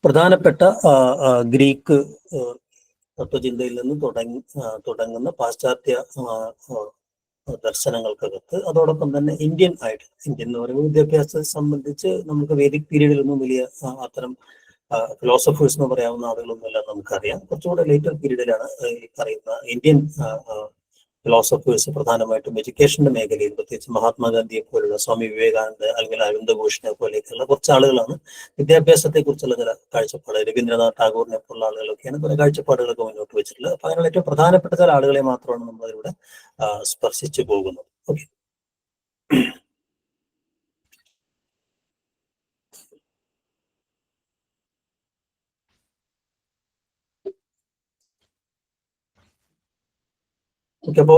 പ്രധാനപ്പെട്ട ഗ്രീക്ക് തത്വചിന്തയിൽ നിന്ന് തുടങ്ങുന്ന പാശ്ചാത്യ ദർശനങ്ങൾക്കകത്ത് അതോടൊപ്പം തന്നെ ഇന്ത്യൻ എന്ന് പറയുമ്പോൾ വിദ്യാഭ്യാസത്തെ സംബന്ധിച്ച് നമുക്ക് വേദിക് പീരീഡിലൊന്നും വലിയ അത്തരം ഫിലോസഫേഴ്സ് എന്ന് പറയാവുന്ന ആളുകളൊന്നുമല്ല നമുക്കറിയാം. കുറച്ചുകൂടെ ലേറ്റർ പീരീഡിലാണ് ഈ പറയുന്ന ഇന്ത്യൻ ഫിലോസഫേഴ്സ് പ്രധാനമായിട്ടും എഡ്യൂക്കേഷന്റെ മേഖലയിൽ, പ്രത്യേകിച്ച് മഹാത്മാഗാന്ധിയെ പോലുള്ള, സ്വാമി വിവേകാനന്ദ അല്ലെങ്കിൽ അരവിന്ദ ഘോഷിനെ പോലെയൊക്കെയുള്ള കുറച്ച് ആളുകളാണ് വിദ്യാഭ്യാസത്തെ കുറിച്ചുള്ള ചില കാഴ്ചപ്പാട്, രവീന്ദ്രനാഥ് ടാഗോറിനെ പോലുള്ള ആളുകളൊക്കെയാണ് പല കാഴ്ചപ്പാടുകളൊക്കെ മുന്നോട്ട് വെച്ചിട്ടുള്ളത്. അപ്പൊ അതിനുള്ള ഏറ്റവും പ്രധാനപ്പെട്ട ചില ആളുകളെ മാത്രമാണ് നമ്മൾ അതിലൂടെ സ്പർശിച്ചു പോകുന്നത്. ഓക്കെ, അപ്പോ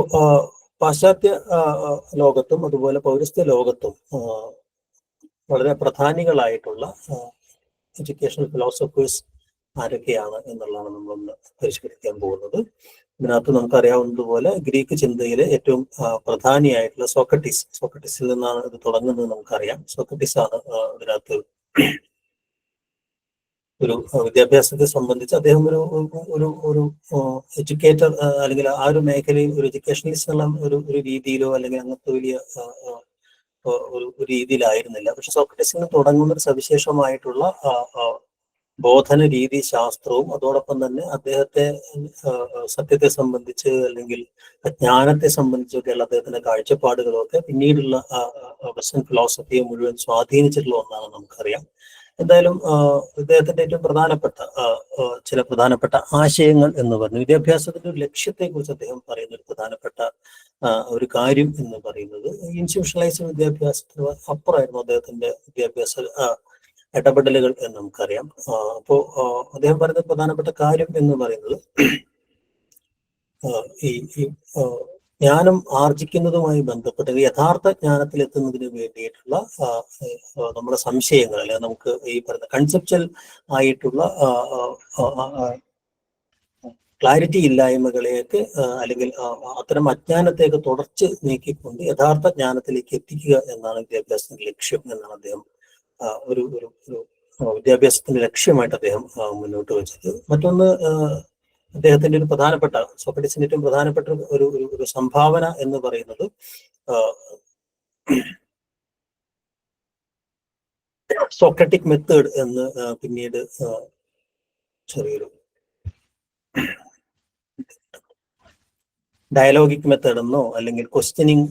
പാശ്ചാത്യ ലോകത്തും അതുപോലെ പൗരസ്ത്യ ലോകത്തും വളരെ പ്രധാനികളായിട്ടുള്ള എഡ്യൂക്കേഷണൽ ഫിലോസഫേഴ്സ് ആരൊക്കെയാണ് എന്നുള്ളതാണ് നമ്മളൊന്ന് പരിഷ്കരിക്കാൻ പോകുന്നത്. ഇതിനകത്ത് നമുക്കറിയാവുന്നതുപോലെ ഗ്രീക്ക് ചിന്തയിലെ ഏറ്റവും പ്രധാനിയായിട്ടുള്ള സോക്രട്ടീസിൽ നിന്നാണ് ഇത് തുടങ്ങുന്നത് നമുക്കറിയാം. സോക്രട്ടീസ് ആണ് ഇതിനകത്ത് ഒരു വിദ്യാഭ്യാസത്തെ സംബന്ധിച്ച് അദ്ദേഹം ഒരു എഡ്യൂക്കേറ്റർ അല്ലെങ്കിൽ ആ ഒരു മേഖലയിൽ ഒരു എഡ്യൂക്കേഷണലിസ്റ്റ് എന്നുള്ള ഒരു രീതിയിലോ അല്ലെങ്കിൽ അങ്ങനത്തെ വലിയ ഒരു രീതിയിലായിരുന്നില്ല. പക്ഷെ സോക്രട്ടീസിൽ നിന്ന് തുടങ്ങുന്ന ഒരു സവിശേഷമായിട്ടുള്ള ബോധന രീതി ശാസ്ത്രവും അതോടൊപ്പം തന്നെ അദ്ദേഹത്തെ സത്യത്തെ സംബന്ധിച്ച് അല്ലെങ്കിൽ ജ്ഞാനത്തെ സംബന്ധിച്ചൊക്കെയുള്ള അദ്ദേഹത്തിന്റെ കാഴ്ചപ്പാടുകളും ഒക്കെ പിന്നീടുള്ള വെസ്റ്റേൺ ഫിലോസഫിയെ മുഴുവൻ സ്വാധീനിച്ചിട്ടുള്ള ഒന്നാണ് നമുക്കറിയാം. എന്തായാലും ഇദ്ദേഹത്തിന്റെ ഏറ്റവും പ്രധാനപ്പെട്ട ചില പ്രധാനപ്പെട്ട ആശയങ്ങൾ എന്ന് പറഞ്ഞു വിദ്യാഭ്യാസത്തിന്റെ ഒരു ലക്ഷ്യത്തെ കുറിച്ച് അദ്ദേഹം പറയുന്ന ഒരു പ്രധാനപ്പെട്ട ഒരു കാര്യം എന്ന് പറയുന്നത് ഇൻസ്റ്റിറ്റ്യൂഷണലൈസ്ഡ് വിദ്യാഭ്യാസത്തിന് അപ്പുറമായിരുന്നു അദ്ദേഹത്തിന്റെ വിദ്യാഭ്യാസ ഇടപെടലുകൾ എന്ന് നമുക്കറിയാം. അപ്പോ അദ്ദേഹം പറയുന്ന പ്രധാനപ്പെട്ട കാര്യം എന്ന് പറയുന്നത് ഈ ജ്ഞാനം ആർജിക്കുന്നതുമായി ബന്ധപ്പെട്ട് യഥാർത്ഥ ജ്ഞാനത്തിൽ എത്തുന്നതിന് വേണ്ടിയിട്ടുള്ള നമ്മുടെ സംശയങ്ങൾ അല്ലെങ്കിൽ നമുക്ക് ഈ പറയുന്ന കൺസെപ്ച്വൽ ആയിട്ടുള്ള ക്ലാരിറ്റി ഇല്ലായ്മകളെയൊക്കെ അല്ലെങ്കിൽ അത്തരം അജ്ഞാനത്തെയൊക്കെ തുടർച്ച് നീക്കിക്കൊണ്ട് യഥാർത്ഥ ജ്ഞാനത്തിലേക്ക് എത്തിക്കുക എന്നാണ് വിദ്യാഭ്യാസത്തിന്റെ ലക്ഷ്യം എന്നാണ് അദ്ദേഹം ഒരു വിദ്യാഭ്യാസത്തിന്റെ ലക്ഷ്യമായിട്ട് അദ്ദേഹം മുന്നോട്ട് വെച്ചത്. മറ്റൊന്ന് അദ്ദേഹത്തിന്റെ ഒരു പ്രധാനപ്പെട്ട സോക്രട്ടീസിന്റെ ഏറ്റവും പ്രധാനപ്പെട്ട ഒരു സംഭാവന എന്ന് പറയുന്നത് സോക്രട്ടിക് മെത്തേഡ് എന്ന് പിന്നീട് ചെറിയൊരു ഡയലോഗിക് മെത്തേഡ് എന്നോ അല്ലെങ്കിൽ ക്വസ്റ്റ്യനിങ്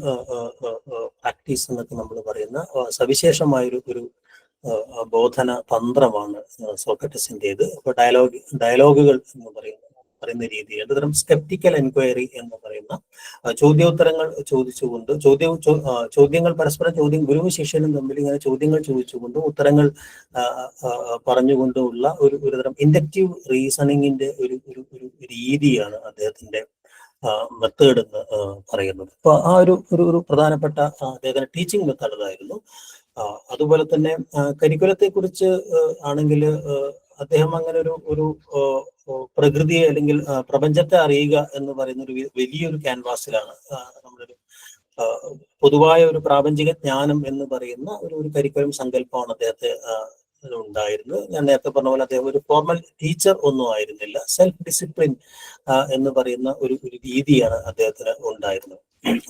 പ്രാക്ടീസ് എന്നൊക്കെ നമ്മൾ പറയുന്ന സവിശേഷമായൊരു ബോധന തന്ത്രമാണ് സോക്രട്ടീസിൻ്റെത്. അപ്പൊ ഡയലോഗുകൾ എന്ന് പറയുന്ന രീതിയിൽ ഒരുതരം സ്കെപ്റ്റിക്കൽ എൻക്വയറി എന്ന് പറയുന്ന ചോദ്യോത്തരങ്ങൾ ചോദിച്ചുകൊണ്ട് ചോദ്യങ്ങൾ പരസ്പരം ഗുരുവും ശിഷ്യനും തമ്മിൽ ഇങ്ങനെ ചോദ്യങ്ങൾ ചോദിച്ചുകൊണ്ടും ഉത്തരങ്ങൾ പറഞ്ഞുകൊണ്ടുമുള്ള ഒരുതരം ഇൻഡക്റ്റീവ് റീസണിങ്ങിന്റെ ഒരു രീതിയാണ് അദ്ദേഹത്തിന്റെ മെത്തേഡ് എന്ന് പറയുന്നത്. അപ്പൊ ആ ഒരു പ്രധാനപ്പെട്ട അദ്ദേഹത്തിന്റെ ടീച്ചിങ് മെത്തേഡ് അതായിരുന്നു. അതുപോലെ തന്നെ കരിക്കുലത്തെ കുറിച്ച് ആണെങ്കിൽ അദ്ദേഹം അങ്ങനെ ഒരു പ്രകൃതിയെ അല്ലെങ്കിൽ പ്രപഞ്ചത്തെ അറിയുക എന്ന് പറയുന്ന ഒരു വലിയൊരു ക്യാൻവാസിലാണ് നമ്മളൊരു പൊതുവായ ഒരു പ്രാപഞ്ചിക ജ്ഞാനം എന്ന് പറയുന്ന ഒരു കരിക്കുലം സങ്കല്പമാണ് അദ്ദേഹത്തെ ഉണ്ടായിരുന്നത്. ഞാൻ നേരത്തെ പറഞ്ഞ പോലെ അദ്ദേഹം ഒരു ഫോർമൽ ടീച്ചർ ഒന്നും ആയിരുന്നില്ല. സെൽഫ് ഡിസിപ്ലിൻ എന്ന് പറയുന്ന ഒരു രീതിയാണ് അദ്ദേഹത്തിന് ഉണ്ടായിരുന്നത്.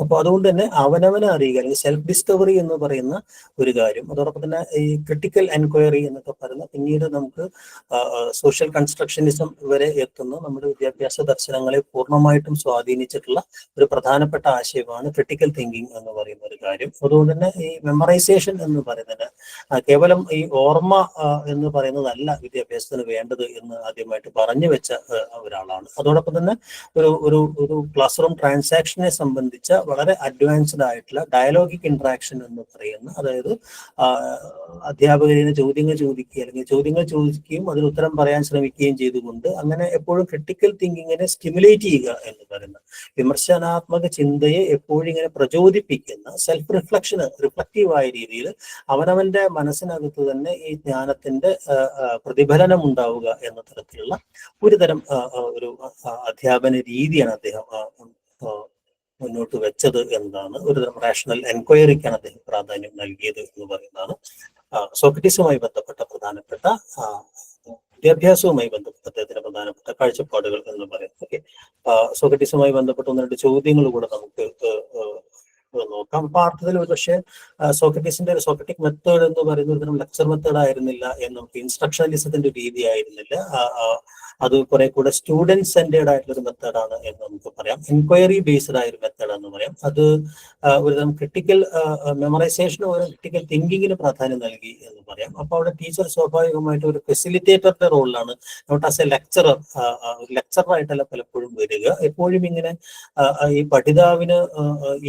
അപ്പൊ അതുകൊണ്ട് തന്നെ അവനവനെ അറിയുക അല്ലെങ്കിൽ സെൽഫ് ഡിസ്കവറി എന്ന് പറയുന്ന ഒരു കാര്യം, അതോടൊപ്പം തന്നെ ഈ ക്രിട്ടിക്കൽ എൻക്വയറി എന്നൊക്കെ പറയുന്ന പിന്നീട് നമുക്ക് സോഷ്യൽ കൺസ്ട്രക്ഷനിസം വരെ എത്തുന്ന നമ്മുടെ വിദ്യാഭ്യാസ ദർശനങ്ങളെ പൂർണ്ണമായിട്ടും സ്വാധീനിച്ചിട്ടുള്ള ഒരു പ്രധാനപ്പെട്ട ആശയമാണ് ക്രിട്ടിക്കൽ തിങ്കിങ് എന്ന് പറയുന്ന ഒരു കാര്യം. അതുകൊണ്ട് തന്നെ ഈ മെമ്മറൈസേഷൻ എന്ന് പറയുന്നത് കേവലം ഈ ഓർമ്മ എന്ന് പറയുന്നതല്ല വിദ്യാഭ്യാസത്തിന് വേണ്ടത് എന്ന് ആദ്യമായിട്ട് പറഞ്ഞു വെച്ച ഒരാളാണ്. അതോടൊപ്പം തന്നെ ഒരു ക്ലാസ് റൂം ട്രാൻസാക്ഷനെ സംബന്ധിച്ച വളരെ അഡ്വാൻസ്ഡ് ആയിട്ടുള്ള ഡയലോഗിക് ഇന്ററാക്ഷൻ എന്ന് പറയുന്ന, അതായത് അധ്യാപകരിന് ചോദ്യങ്ങൾ ചോദിക്കുക അല്ലെങ്കിൽ ചോദ്യങ്ങൾ ചോദിക്കുകയും അതിന് ഉത്തരം പറയാൻ ശ്രമിക്കുകയും ചെയ്തുകൊണ്ട് അങ്ങനെ എപ്പോഴും ക്രിട്ടിക്കൽ തിങ്കിങ്ങിനെ സ്റ്റിമുലേറ്റ് ചെയ്യുക എന്ന് പറയുന്ന വിമർശനാത്മക ചിന്തയെ എപ്പോഴും ഇങ്ങനെ പ്രചോദിപ്പിക്കുന്ന സെൽഫ് റിഫ്ലക്റ്റീവായ രീതിയിൽ അവനവന്റെ മനസ്സിനകത്ത് തന്നെ ഈ ജ്ഞാനത്തിന്റെ പ്രതിഫലനം ഉണ്ടാവുക എന്ന തരത്തിലുള്ള ഒരുതരം ഒരു അധ്യാപന രീതിയാണ് അദ്ദേഹം മുന്നോട്ട് വെച്ചത് എന്നതാണ്. ഒരുതരം റാഷണൽ എൻക്വയറിക്കാണ് അദ്ദേഹം പ്രാധാന്യം നൽകിയത് എന്ന് പറയുന്നതാണ് സോക്രട്ടീസുമായി ബന്ധപ്പെട്ട പ്രധാനപ്പെട്ട വിദ്യാഭ്യാസവുമായി ബന്ധപ്പെട്ട അദ്ദേഹത്തിന്റെ പ്രധാനപ്പെട്ട കാഴ്ചപ്പാടുകൾ എന്ന് പറയാം. ഓക്കെ, സോക്രട്ടീസുമായി ബന്ധപ്പെട്ട ഒന്ന് രണ്ട് ചോദ്യങ്ങൾ കൂടെ നമുക്ക് നോക്കാം. അപ്പൊ അർത്ഥത്തിൽ ഒരു പക്ഷേ സോക്രട്ടീസിന്റെ ഒരു സോക്രട്ടിക് മെത്തേഡ് എന്ന് പറയുന്നത് ഒരു ലെക്ചർ മെത്തേഡ് ആയിരുന്നില്ല എന്ന് നമുക്ക് ഇൻസ്ട്രക്ഷണലിസത്തിന്റെ ഒരു രീതി ആയിരുന്നില്ല. അത് കുറെ കൂടെ സ്റ്റുഡന്റ് സെന്റേഡ് ആയിട്ടുള്ള ഒരു മെത്തേഡാണ് എന്ന് നമുക്ക് പറയാം. എൻക്വയറി ബേസ്ഡ് ആയ ഒരു മെത്തേഡ് എന്ന് പറയാം. അത് ഒരുതരം ക്രിട്ടിക്കൽ മെമ്മറൈസേഷന് പകരം ക്രിട്ടിക്കൽ തിങ്കിങ്ങിന് പ്രാധാന്യം നൽകി എന്ന് പറയാം. അപ്പൊ അവിടെ ടീച്ചർ സ്വാഭാവികമായിട്ട് ഒരു ഫെസിലിറ്റേറ്ററുടെ റോളിലാണ്, നോട്ട് ആസ് എ ലെക്ചറർ, ഒരു ലെക്ചറായിട്ടല്ല പലപ്പോഴും വരിക. എപ്പോഴും ഇങ്ങനെ ഈ പഠിതാവിന്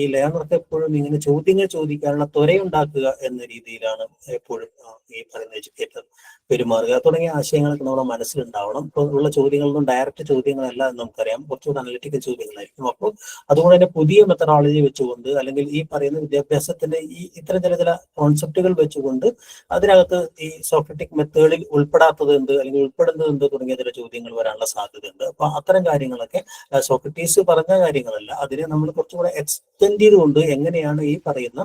ഈ ലേണർക്ക് എപ്പോഴും ഇങ്ങനെ ചോദ്യങ്ങൾ ചോദിക്കാനുള്ള ത്വരയുണ്ടാക്കുക എന്ന രീതിയിലാണ് എപ്പോഴും ഈ പറയുന്ന എഡ്യൂക്കേറ്റർ പെരുമാറുക. തുടങ്ങിയ ആശയങ്ങളൊക്കെ നമ്മുടെ മനസ്സിലുണ്ടാവണം. ഇപ്പോൾ ഉള്ള ചോദ്യങ്ങളൊന്നും ഡയറക്റ്റ് ചോദ്യങ്ങളല്ല എന്ന് നമുക്കറിയാം, കുറച്ചുകൂടെ അനലിറ്റിക്കൽ ചോദ്യങ്ങളായിരിക്കും. അപ്പോൾ അതുകൊണ്ട് തന്നെ പുതിയ മെത്തഡോളജി വെച്ചുകൊണ്ട്, അല്ലെങ്കിൽ ഈ പറയുന്ന വിദ്യാഭ്യാസത്തിന്റെ ഇത്തരം ചില കോൺസെപ്റ്റുകൾ വെച്ചുകൊണ്ട് അതിനകത്ത് ഈ സോക്രട്ടിക് മെത്തേഡിൽ ഉൾപ്പെടാത്തത് എന്ത്, അല്ലെങ്കിൽ ഉൾപ്പെടുന്നത് എന്ത് തുടങ്ങിയ ചില ചോദ്യങ്ങൾ വരാനുള്ള സാധ്യതയുണ്ട്. അപ്പൊ അത്തരം കാര്യങ്ങളൊക്കെ സോക്രട്ടീസ് പറഞ്ഞ കാര്യങ്ങളല്ല, അതിനെ നമ്മൾ കുറച്ചുകൂടെ എക്സ്റ്റെൻഡ് ചെയ്തുകൊണ്ട് എങ്ങനെയാണ് ഈ പറയുന്ന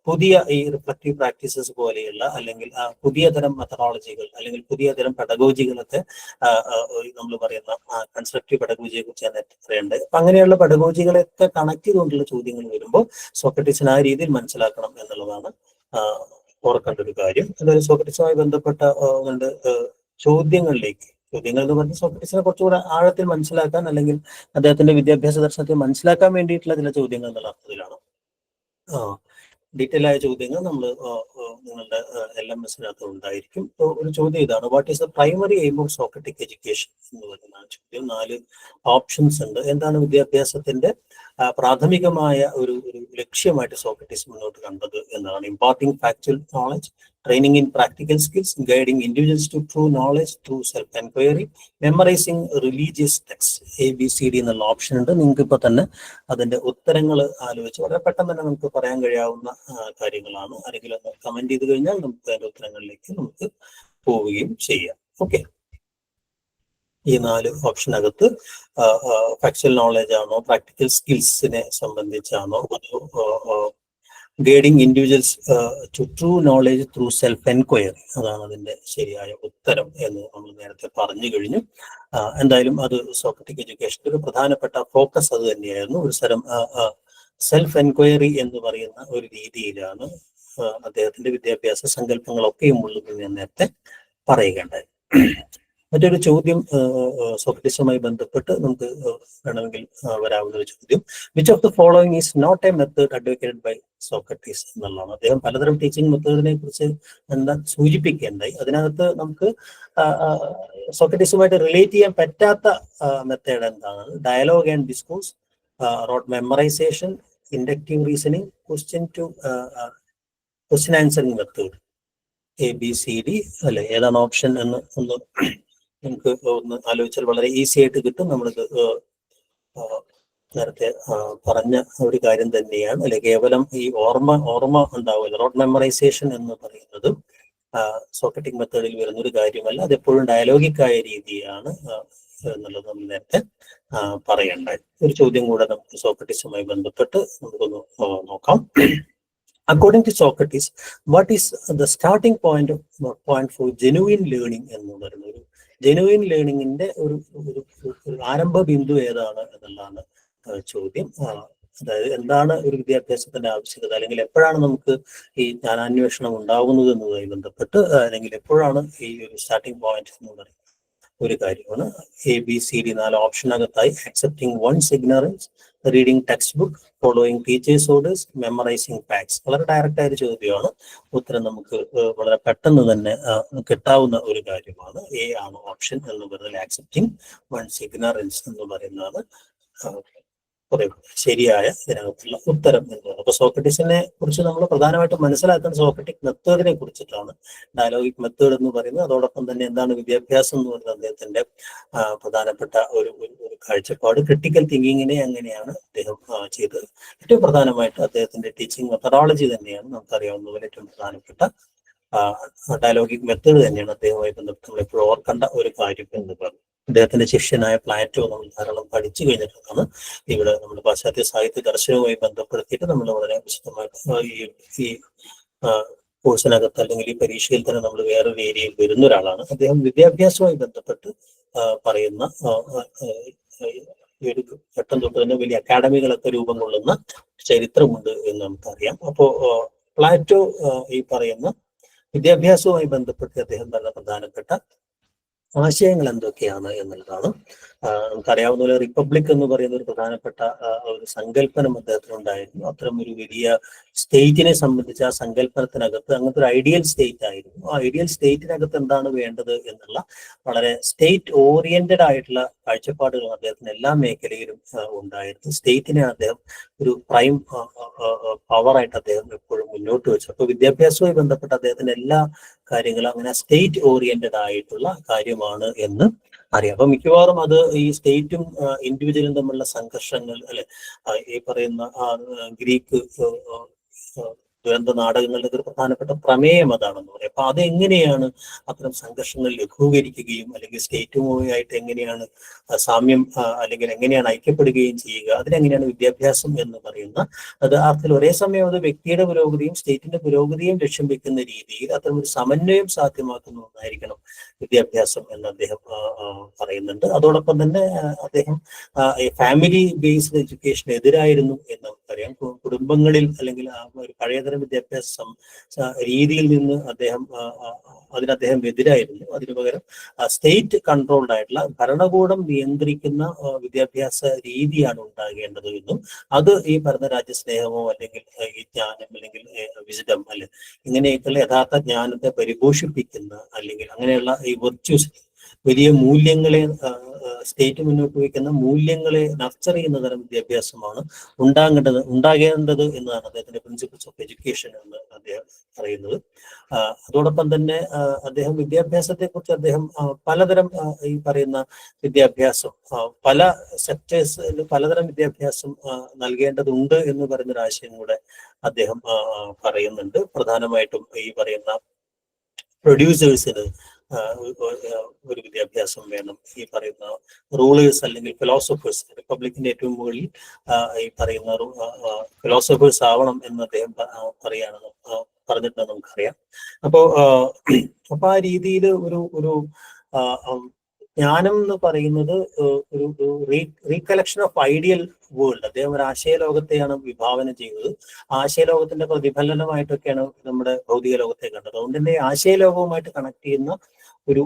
പുതിയ ഈ റിഫ്ലക്റ്റീവ് പ്രാക്ടീസസ് പോലെയുള്ള, അല്ലെങ്കിൽ പുതിയ തരം മെത്തഡോളജികൾ, അല്ലെങ്കിൽ പുതിയ തരം പെഡഗോജികളൊക്കെ നമ്മൾ പറയുന്ന കൺസ്ട്രക്റ്റീവ് പെഡഗോജിയെ കുറിച്ചാണ് പറയേണ്ടത്. അപ്പൊ അങ്ങനെയുള്ള പെഡഗോജികളെയൊക്കെ കണക്ട് ചെയ്തുകൊണ്ടുള്ള ചോദ്യങ്ങൾ വരുമ്പോൾ സോക്രട്ടീസിന് ആ രീതിയിൽ മനസ്സിലാക്കണം എന്നുള്ളതാണ് ഓർക്കേണ്ട ഒരു കാര്യം. അതായത് സോക്രട്ടീസുമായി ബന്ധപ്പെട്ട ചോദ്യങ്ങൾ എന്ന് പറഞ്ഞാൽ സോക്രട്ടീസിനെ കുറച്ചുകൂടെ ആഴത്തിൽ മനസ്സിലാക്കാൻ, അല്ലെങ്കിൽ അദ്ദേഹത്തിന്റെ വിദ്യാഭ്യാസ ദർശനത്തെ മനസ്സിലാക്കാൻ വേണ്ടിയിട്ടുള്ള ചില ചോദ്യങ്ങൾ എന്നുള്ള അർത്ഥത്തിലാണ്. ഡീറ്റെയിൽ ആയ ചോദ്യങ്ങൾ നമ്മൾ നിങ്ങളുടെ LMS-നകത്ത് ഉണ്ടായിരിക്കും. ഒരു ചോദ്യം ഇതാണ്: what is the primary aim of Socratic education എന്ന് പറയുന്നതാണ് ചോദ്യം. 4 ഓപ്ഷൻസ് ഉണ്ട്. എന്താണ് വിദ്യാഭ്യാസത്തിന്റെ പ്രാഥമികമായ ഒരു ലക്ഷ്യമായിട്ട് സോക്രട്ടീസ് മുന്നോട്ട് കണ്ടത് എന്നാണ്? Imparting factual knowledge, training in practical skills, guiding individuals to true knowledge through self enquiry, memorising religious text. ABCD എന്നുള്ള ഓപ്ഷൻ ഉണ്ട്. നിങ്ങൾക്ക് ഇപ്പൊ തന്നെ അതിന്റെ ഉത്തരങ്ങൾ ആലോചിച്ച് വളരെ പെട്ടെന്ന് തന്നെ നമുക്ക് പറയാൻ കഴിയാവുന്ന കാര്യങ്ങളാണ്. ആരെങ്കിലും ഒന്ന് കമന്റ് ചെയ്ത് കഴിഞ്ഞാൽ നമുക്ക് അതിന്റെ ഉത്തരങ്ങളിലേക്ക് നമുക്ക് പോവുകയും ചെയ്യാം. ഓക്കെ, ഈ 4 ഓപ്ഷനകത്ത് ഫാക്ച്വൽ നോളജ് ആണോ, പ്രാക്ടിക്കൽ സ്കിൽസിനെ സംബന്ധിച്ചാണോ, അതോ guiding individuals to true knowledge through self enquiry, അതാണ് അതിന്റെ ശരിയായ ഉത്തരം എന്ന് നമ്മൾ നേരത്തെ പറഞ്ഞു കഴിഞ്ഞു. എന്തായാലും അത് സോക്രട്ടിക് എഡ്യൂക്കേഷന്റെ ഒരു പ്രധാനപ്പെട്ട ഫോക്കസ് അത് തന്നെയായിരുന്നു. ഒരു തരം സെൽഫ് എൻക്വയറി എന്ന് പറയുന്ന ഒരു രീതിയിലാണ് അദ്ദേഹത്തിന്റെ വിദ്യാഭ്യാസ സങ്കല്പങ്ങളൊക്കെയും ഉള്ളത് ഞാൻ നേരത്തെ പറയുകയുണ്ടായി. മറ്റൊരു ചോദ്യം സോക്രട്ടീസുമായി ബന്ധപ്പെട്ട് നമുക്ക് വേണമെങ്കിൽ വരാവുന്ന ഒരു ചോദ്യം: which of the following is not a method advocated by Socrates എന്നുള്ളതാണ്. അദ്ദേഹം പലതരം ടീച്ചിങ് മെത്തേഡിനെ കുറിച്ച് സൂചിപ്പിക്കേണ്ടായി. അതിനകത്ത് നമുക്ക് സോക്രട്ടീസുമായിട്ട് റിലേറ്റ് ചെയ്യാൻ പറ്റാത്ത മെത്തേഡ് എന്താണ്? Dialogue and discourse, rote memorisation, inductive reasoning, question answering method. ABCD അല്ലെ, ഏതാണ് ഓപ്ഷൻ എന്ന് ഒന്ന് നമുക്ക് ഒന്ന് ആലോചിച്ചാൽ വളരെ ഈസി ആയിട്ട് കിട്ടും. നമ്മളിത് നേരത്തെ പറഞ്ഞ ഒരു കാര്യം തന്നെയാണ്. അല്ലെ, കേവലം ഈ ഓർമ്മ ഉണ്ടാവില്ല. റോട്ട് മെമ്മറൈസേഷൻ എന്ന് പറയുന്നത് സോക്രട്ടിക് മെത്തേഡിൽ വരുന്ന ഒരു കാര്യമല്ല. അതെപ്പോഴും ഡയലോഗിക്കായ രീതിയാണ് എന്നുള്ളത് നമ്മൾ നേരത്തെ പറയണ്ടായി. ഒരു ചോദ്യം കൂടെ നമുക്ക് സോക്രട്ടീസുമായി ബന്ധപ്പെട്ട് നമുക്കൊന്ന് നോക്കാം. According to Socrates, what is the starting point for genuine learning എന്ന് പറയുന്ന ഒരു ജെനുവിൻ ലേണിംഗിന്റെ ഒരു ആരംഭ ബിന്ദു ഏതാണ് എന്നുള്ളതാണ് ചോദ്യം. അതായത് എന്താണ് ഒരു വിദ്യാഭ്യാസത്തിന്റെ ആവശ്യകത, അല്ലെങ്കിൽ എപ്പോഴാണ് നമുക്ക് ഈ ജ്ഞാനാന്വേഷണം ഉണ്ടാകുന്നത് എന്നതുമായി ബന്ധപ്പെട്ട്, അല്ലെങ്കിൽ എപ്പോഴാണ് ഈ ഒരു സ്റ്റാർട്ടിംഗ് പോയിന്റ് എന്ന് പറയുന്നത് ഒരു കാര്യമാണ്. ABCD 4 ഓപ്ഷനകത്തായി accepting one's ignorance, reading textbook, following teachers' orders, memorising facts. വളരെ ഡയറക്റ്റ് ആയ ചോദ്യമാണ്. ഉത്തരം നമുക്ക് വളരെ പെട്ടെന്ന് തന്നെ കിട്ടാവുന്ന ഒരു കാര്യമാണ്. A ആണ് ഓപ്ഷൻ എന്ന് പറയുന്നത്. ആക്സെപ്റ്റിംഗ് വൺസ് ഇഗ്നറൻസ് എന്ന് പറയുന്നതാണ് കുറെ ശരിയായ ഇതിനകത്തുള്ള ഉത്തരം എന്ന് പറയുന്നത്. അപ്പൊ സോക്രട്ടീസിനെ കുറിച്ച് നമ്മൾ പ്രധാനമായിട്ടും മനസ്സിലാക്കുന്ന സോക്രട്ടിക് മെത്തേഡിനെ കുറിച്ചിട്ടാണ്. ഡയലോഗിക് മെത്തേഡ് എന്ന് പറയുന്നത്, അതോടൊപ്പം തന്നെ എന്താണ് വിദ്യാഭ്യാസം എന്ന് പറയുന്നത് അദ്ദേഹത്തിന്റെ പ്രധാനപ്പെട്ട ഒരു കാഴ്ചപ്പാട്. ക്രിട്ടിക്കൽ തിങ്കിങ്ങിനെ എങ്ങനെയാണ് അദ്ദേഹം ചെയ്തത്. ഏറ്റവും പ്രധാനമായിട്ട് അദ്ദേഹത്തിന്റെ ടീച്ചിങ് മെത്തഡോളജി തന്നെയാണ് നമുക്കറിയാവുന്ന പോലെ ഏറ്റവും പ്രധാനപ്പെട്ട ഡയലോഗിക് മെത്തേഡ് തന്നെയാണ് അദ്ദേഹവുമായി ബന്ധപ്പെട്ട് നമ്മൾ എപ്പോഴും ഓർക്കേണ്ട ഒരു കാര്യം എന്ന് പറഞ്ഞു. അദ്ദേഹത്തിന്റെ ശിഷ്യനായ പ്ലാറ്റോ നമ്മൾ ധാരാളം പഠിച്ചു കഴിഞ്ഞിട്ടുള്ളതാണ്. ഇവിടെ നമ്മൾ പാശ്ചാത്യ സാഹിത്യ ദർശനവുമായി ബന്ധപ്പെടുത്തിയിട്ട് നമ്മൾ വളരെ വിശദമായിട്ട് ഈ കോഴ്സിനകത്ത് അല്ലെങ്കിൽ ഈ പരീക്ഷയിൽ തന്നെ നമ്മൾ വേറൊരു ഏരിയയിൽ വരുന്ന ഒരാളാണ്. അദ്ദേഹം വിദ്യാഭ്യാസവുമായി ബന്ധപ്പെട്ട് പറയുന്ന ഒരു ഘട്ടം തൊട്ട് തന്നെ വലിയ അക്കാഡമികളൊക്കെ രൂപം കൊള്ളുന്ന ചരിത്രമുണ്ട് എന്ന് നമുക്കറിയാം. അപ്പോൾ പ്ലാറ്റോ ഈ പറയുന്ന വിദ്യാഭ്യാസവുമായി ബന്ധപ്പെട്ട് അദ്ദേഹം പറഞ്ഞ പ്രധാനപ്പെട്ട ആശയങ്ങൾ എന്തൊക്കെയാണ് എന്നുള്ളതാണ്. നമുക്കറിയാവുന്ന പോലെ റിപ്പബ്ലിക് എന്ന് പറയുന്ന ഒരു പ്രധാനപ്പെട്ട ഒരു സങ്കല്പനം അദ്ദേഹത്തിനുണ്ടായിരുന്നു. അത്തരം ഒരു വലിയ സ്റ്റേറ്റിനെ സംബന്ധിച്ച് ആ സങ്കല്പനത്തിനകത്ത് അങ്ങനത്തെ ഒരു ഐഡിയൽ സ്റ്റേറ്റ് ആയിരുന്നു. ആ ഐഡിയൽ സ്റ്റേറ്റിനകത്ത് എന്താണ് വേണ്ടത് എന്നുള്ള വളരെ സ്റ്റേറ്റ് ഓറിയന്റഡ് ആയിട്ടുള്ള കാഴ്ചപ്പാടുകൾ അദ്ദേഹത്തിന് എല്ലാ മേഖലയിലും ഉണ്ടായിരുന്നു. സ്റ്റേറ്റിനെ അദ്ദേഹം ഒരു പ്രൈം പവറായിട്ട് അദ്ദേഹം എപ്പോഴും മുന്നോട്ട് വെച്ചു. അപ്പോൾ വിദ്യാഭ്യാസവുമായി ബന്ധപ്പെട്ട അദ്ദേഹത്തിന്റെ എല്ലാ കാര്യങ്ങളും അങ്ങനെ സ്റ്റേറ്റ് ഓറിയന്റഡ് ആയിട്ടുള്ള കാര്യമാണ് എന്ന് അറിയാം. അപ്പൊ മിക്കവാറും അത് ഈ സ്റ്റേറ്റും ഇൻഡിവിജ്വലും തമ്മിലുള്ള സംഘർഷങ്ങൾ അല്ലെ, ഈ പറയുന്ന ഗ്രീക്ക് ദുരന്ത നാടകങ്ങളുടെ ഒരു പ്രധാനപ്പെട്ട പ്രമേയം അതാണെന്ന് പറയും. അപ്പൊ അതെങ്ങനെയാണ് അത്തരം സംഘർഷങ്ങൾ ലഘൂകരിക്കുകയും അല്ലെങ്കിൽ സ്റ്റേറ്റുമായിട്ട് എങ്ങനെയാണ് സാമ്യം അല്ലെങ്കിൽ എങ്ങനെയാണ് ഐക്യപ്പെടുകയും ചെയ്യുക, അതിനെങ്ങനെയാണ് വിദ്യാഭ്യാസം എന്ന് പറയുന്ന അത് അർത്ഥത്തിൽ ഒരേ സമയം അത് വ്യക്തിയുടെ പുരോഗതിയും സ്റ്റേറ്റിന്റെ പുരോഗതിയും ലക്ഷ്യം വെക്കുന്ന രീതിയിൽ അത്തരം ഒരു സമന്വയം സാധ്യമാക്കുന്ന ഒന്നായിരിക്കണം വിദ്യാഭ്യാസം എന്ന് അദ്ദേഹം പറയുന്നുണ്ട്. അതോടൊപ്പം തന്നെ അദ്ദേഹം ഫാമിലി ബേസ്ഡ് എഡ്യൂക്കേഷൻ എതിരായിരുന്നു എന്ന് നമുക്കറിയാം. കുടുംബങ്ങളിൽ അല്ലെങ്കിൽ ഒരു പഴയതരം വിദ്യാഭ്യാസ രീതിയിൽ നിന്ന് അദ്ദേഹം എതിരായിരുന്നു. അതിനു പകരം സ്റ്റേറ്റ് കൺട്രോൾഡ് ആയിട്ടുള്ള ഭരണകൂടം നിയന്ത്രിക്കുന്ന വിദ്യാഭ്യാസ രീതിയാണ് ഉണ്ടാകേണ്ടത് എന്നും അത് ഈ പറഞ്ഞ രാജ്യസ്നേഹമോ അല്ലെങ്കിൽ ഈ ജ്ഞാനം അല്ലെങ്കിൽ വിസ്ഡം അല്ലെ ഇങ്ങനെയൊക്കെയുള്ള യഥാർത്ഥ ജ്ഞാനത്തെ പരിപോഷിപ്പിക്കുന്ന അല്ലെങ്കിൽ അങ്ങനെയുള്ള ഈ വെർച്യൂസ് വലിയ മൂല്യങ്ങളെ സ്റ്റേറ്റ് മുന്നോട്ട് വയ്ക്കുന്ന മൂല്യങ്ങളെ നർച്ചർ ചെയ്യുന്ന തരം വിദ്യാഭ്യാസമാണ് ഉണ്ടാകേണ്ടത് എന്നതാണ് അദ്ദേഹത്തിന്റെ പ്രിൻസിപ്പിൾസ് ഓഫ് എഡ്യൂക്കേഷൻ എന്ന് അദ്ദേഹം പറയുന്നത്. അതോടൊപ്പം തന്നെ അദ്ദേഹം വിദ്യാഭ്യാസത്തെ കുറിച്ച് അദ്ദേഹം പലതരം ഈ പറയുന്ന വിദ്യാഭ്യാസം പല സെക്ടേഴ്സിൽ പലതരം വിദ്യാഭ്യാസം നൽകേണ്ടതുണ്ട് എന്ന് പറയുന്നൊരു ആശയം കൂടെ അദ്ദേഹം പറയുന്നുണ്ട്. പ്രധാനമായിട്ടും ഈ പറയുന്ന പ്രൊഡ്യൂസേഴ്സിന് ഒരു വിദ്യാഭ്യാസം വേണം. ഈ പറയുന്ന റൂളേഴ്സ് അല്ലെങ്കിൽ ഫിലോസഫേഴ്സ്, റിപ്പബ്ലിക്കിന്റെ ഏറ്റവും മുകളിൽ ഈ പറയുന്ന ഫിലോസഫേഴ്സ് ആവണം എന്ന് അദ്ദേഹം പറഞ്ഞിട്ട് നമുക്കറിയാം. അപ്പോ ആ രീതിയിൽ ഒരു ജ്ഞാനം എന്ന് പറയുന്നത് ഒരു റീകലക്ഷൻ ഓഫ് ഐഡിയൽ വേൾഡ്. അദ്ദേഹം ഒരു ആശയലോകത്തെയാണ് വിഭാവന ചെയ്യുന്നത്. ആശയലോകത്തിന്റെ പ്രതിഫലനമായിട്ടൊക്കെയാണ് നമ്മുടെ ഭൗതിക ലോകത്തെ കണ്ടത്. അതുകൊണ്ട് തന്നെ ആശയലോകവുമായിട്ട് കണക്ട് ചെയ്യുന്ന ഒരു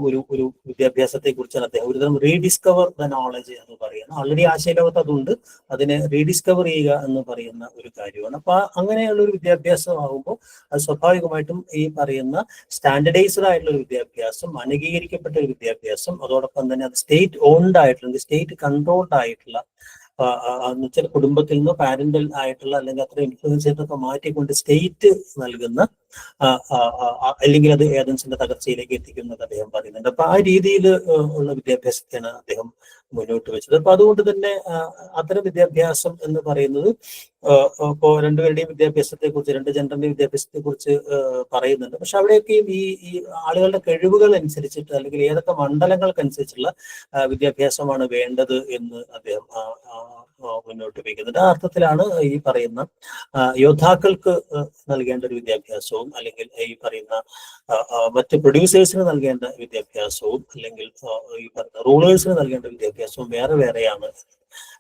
വിദ്യാഭ്യാസത്തെ കുറിച്ചാണ് അദ്ദേഹം ഒരുതരം റീഡിസ്കവർ ദ നോളജ് എന്ന് പറയുന്നത്. ഓൾറെഡി ആശയലോകത്ത് അതുണ്ട്, അതിനെ റീഡിസ്കവർ ചെയ്യുക എന്ന് പറയുന്ന ഒരു കാര്യമാണ്. അപ്പൊ അങ്ങനെയുള്ള ഒരു വിദ്യാഭ്യാസം ആകുമ്പോൾ അത് സ്വാഭാവികമായിട്ടും ഈ പറയുന്ന സ്റ്റാൻഡർഡൈസ്ഡ് ആയിട്ടുള്ള ഒരു വിദ്യാഭ്യാസം, അംഗീകരിക്കപ്പെട്ട ഒരു വിദ്യാഭ്യാസം, അതോടൊപ്പം തന്നെ അത് സ്റ്റേറ്റ് ഓൺഡ് ആയിട്ടുള്ള സ്റ്റേറ്റ് കൺട്രോൾഡ് ആയിട്ടുള്ള എന്നുവെച്ചാൽ കുടുംബത്തിൽ നിന്ന് പാരന്റൽ ആയിട്ടുള്ള അല്ലെങ്കിൽ അത്ര ഇൻഫ്ലുവൻസ് ചെയ്തൊക്കെ മാറ്റിക്കൊണ്ട് സ്റ്റേറ്റ് നൽകുന്ന അല്ലെങ്കിൽ അത് ഏതൻസിന്റെ തകർച്ചയിലേക്ക് എത്തിക്കുന്നത് അദ്ദേഹം പറയുന്നുണ്ട്. അപ്പൊ ആ രീതിയിൽ ഉള്ള വിദ്യാഭ്യാസത്തെയാണ് അദ്ദേഹം മുന്നോട്ട് വെച്ചത്. അപ്പൊ അതുകൊണ്ട് തന്നെ അത്തരം വിദ്യാഭ്യാസം എന്ന് പറയുന്നത് ഇപ്പോ രണ്ടുപേരുടെയും വിദ്യാഭ്യാസത്തെ കുറിച്ച്, രണ്ട് ജെൻഡറിന്റെയും വിദ്യാഭ്യാസത്തെ കുറിച്ച് പറയുന്നുണ്ട്. പക്ഷെ അവിടെയൊക്കെയും ഈ ആളുകളുടെ കഴിവുകൾ അനുസരിച്ചിട്ട് അല്ലെങ്കിൽ ഏതൊക്കെ മണ്ഡലങ്ങൾക്കനുസരിച്ചുള്ള വിദ്യാഭ്യാസമാണ് വേണ്ടത് എന്ന് അദ്ദേഹം മുന്നോട്ട് വയ്ക്കുന്നുണ്ട്. ആ അർത്ഥത്തിലാണ് ഈ പറയുന്ന യോദ്ധാക്കൾക്ക് നൽകേണ്ട ഒരു വിദ്യാഭ്യാസവും അല്ലെങ്കിൽ ഈ പറയുന്ന മറ്റ് പ്രൊഡ്യൂസേഴ്സിന് നൽകേണ്ട വിദ്യാഭ്യാസവും അല്ലെങ്കിൽ ഈ പറയുന്ന റൂളേഴ്സിന് നൽകേണ്ട വിദ്യാഭ്യാസവും വേറെ വേറെയാണ്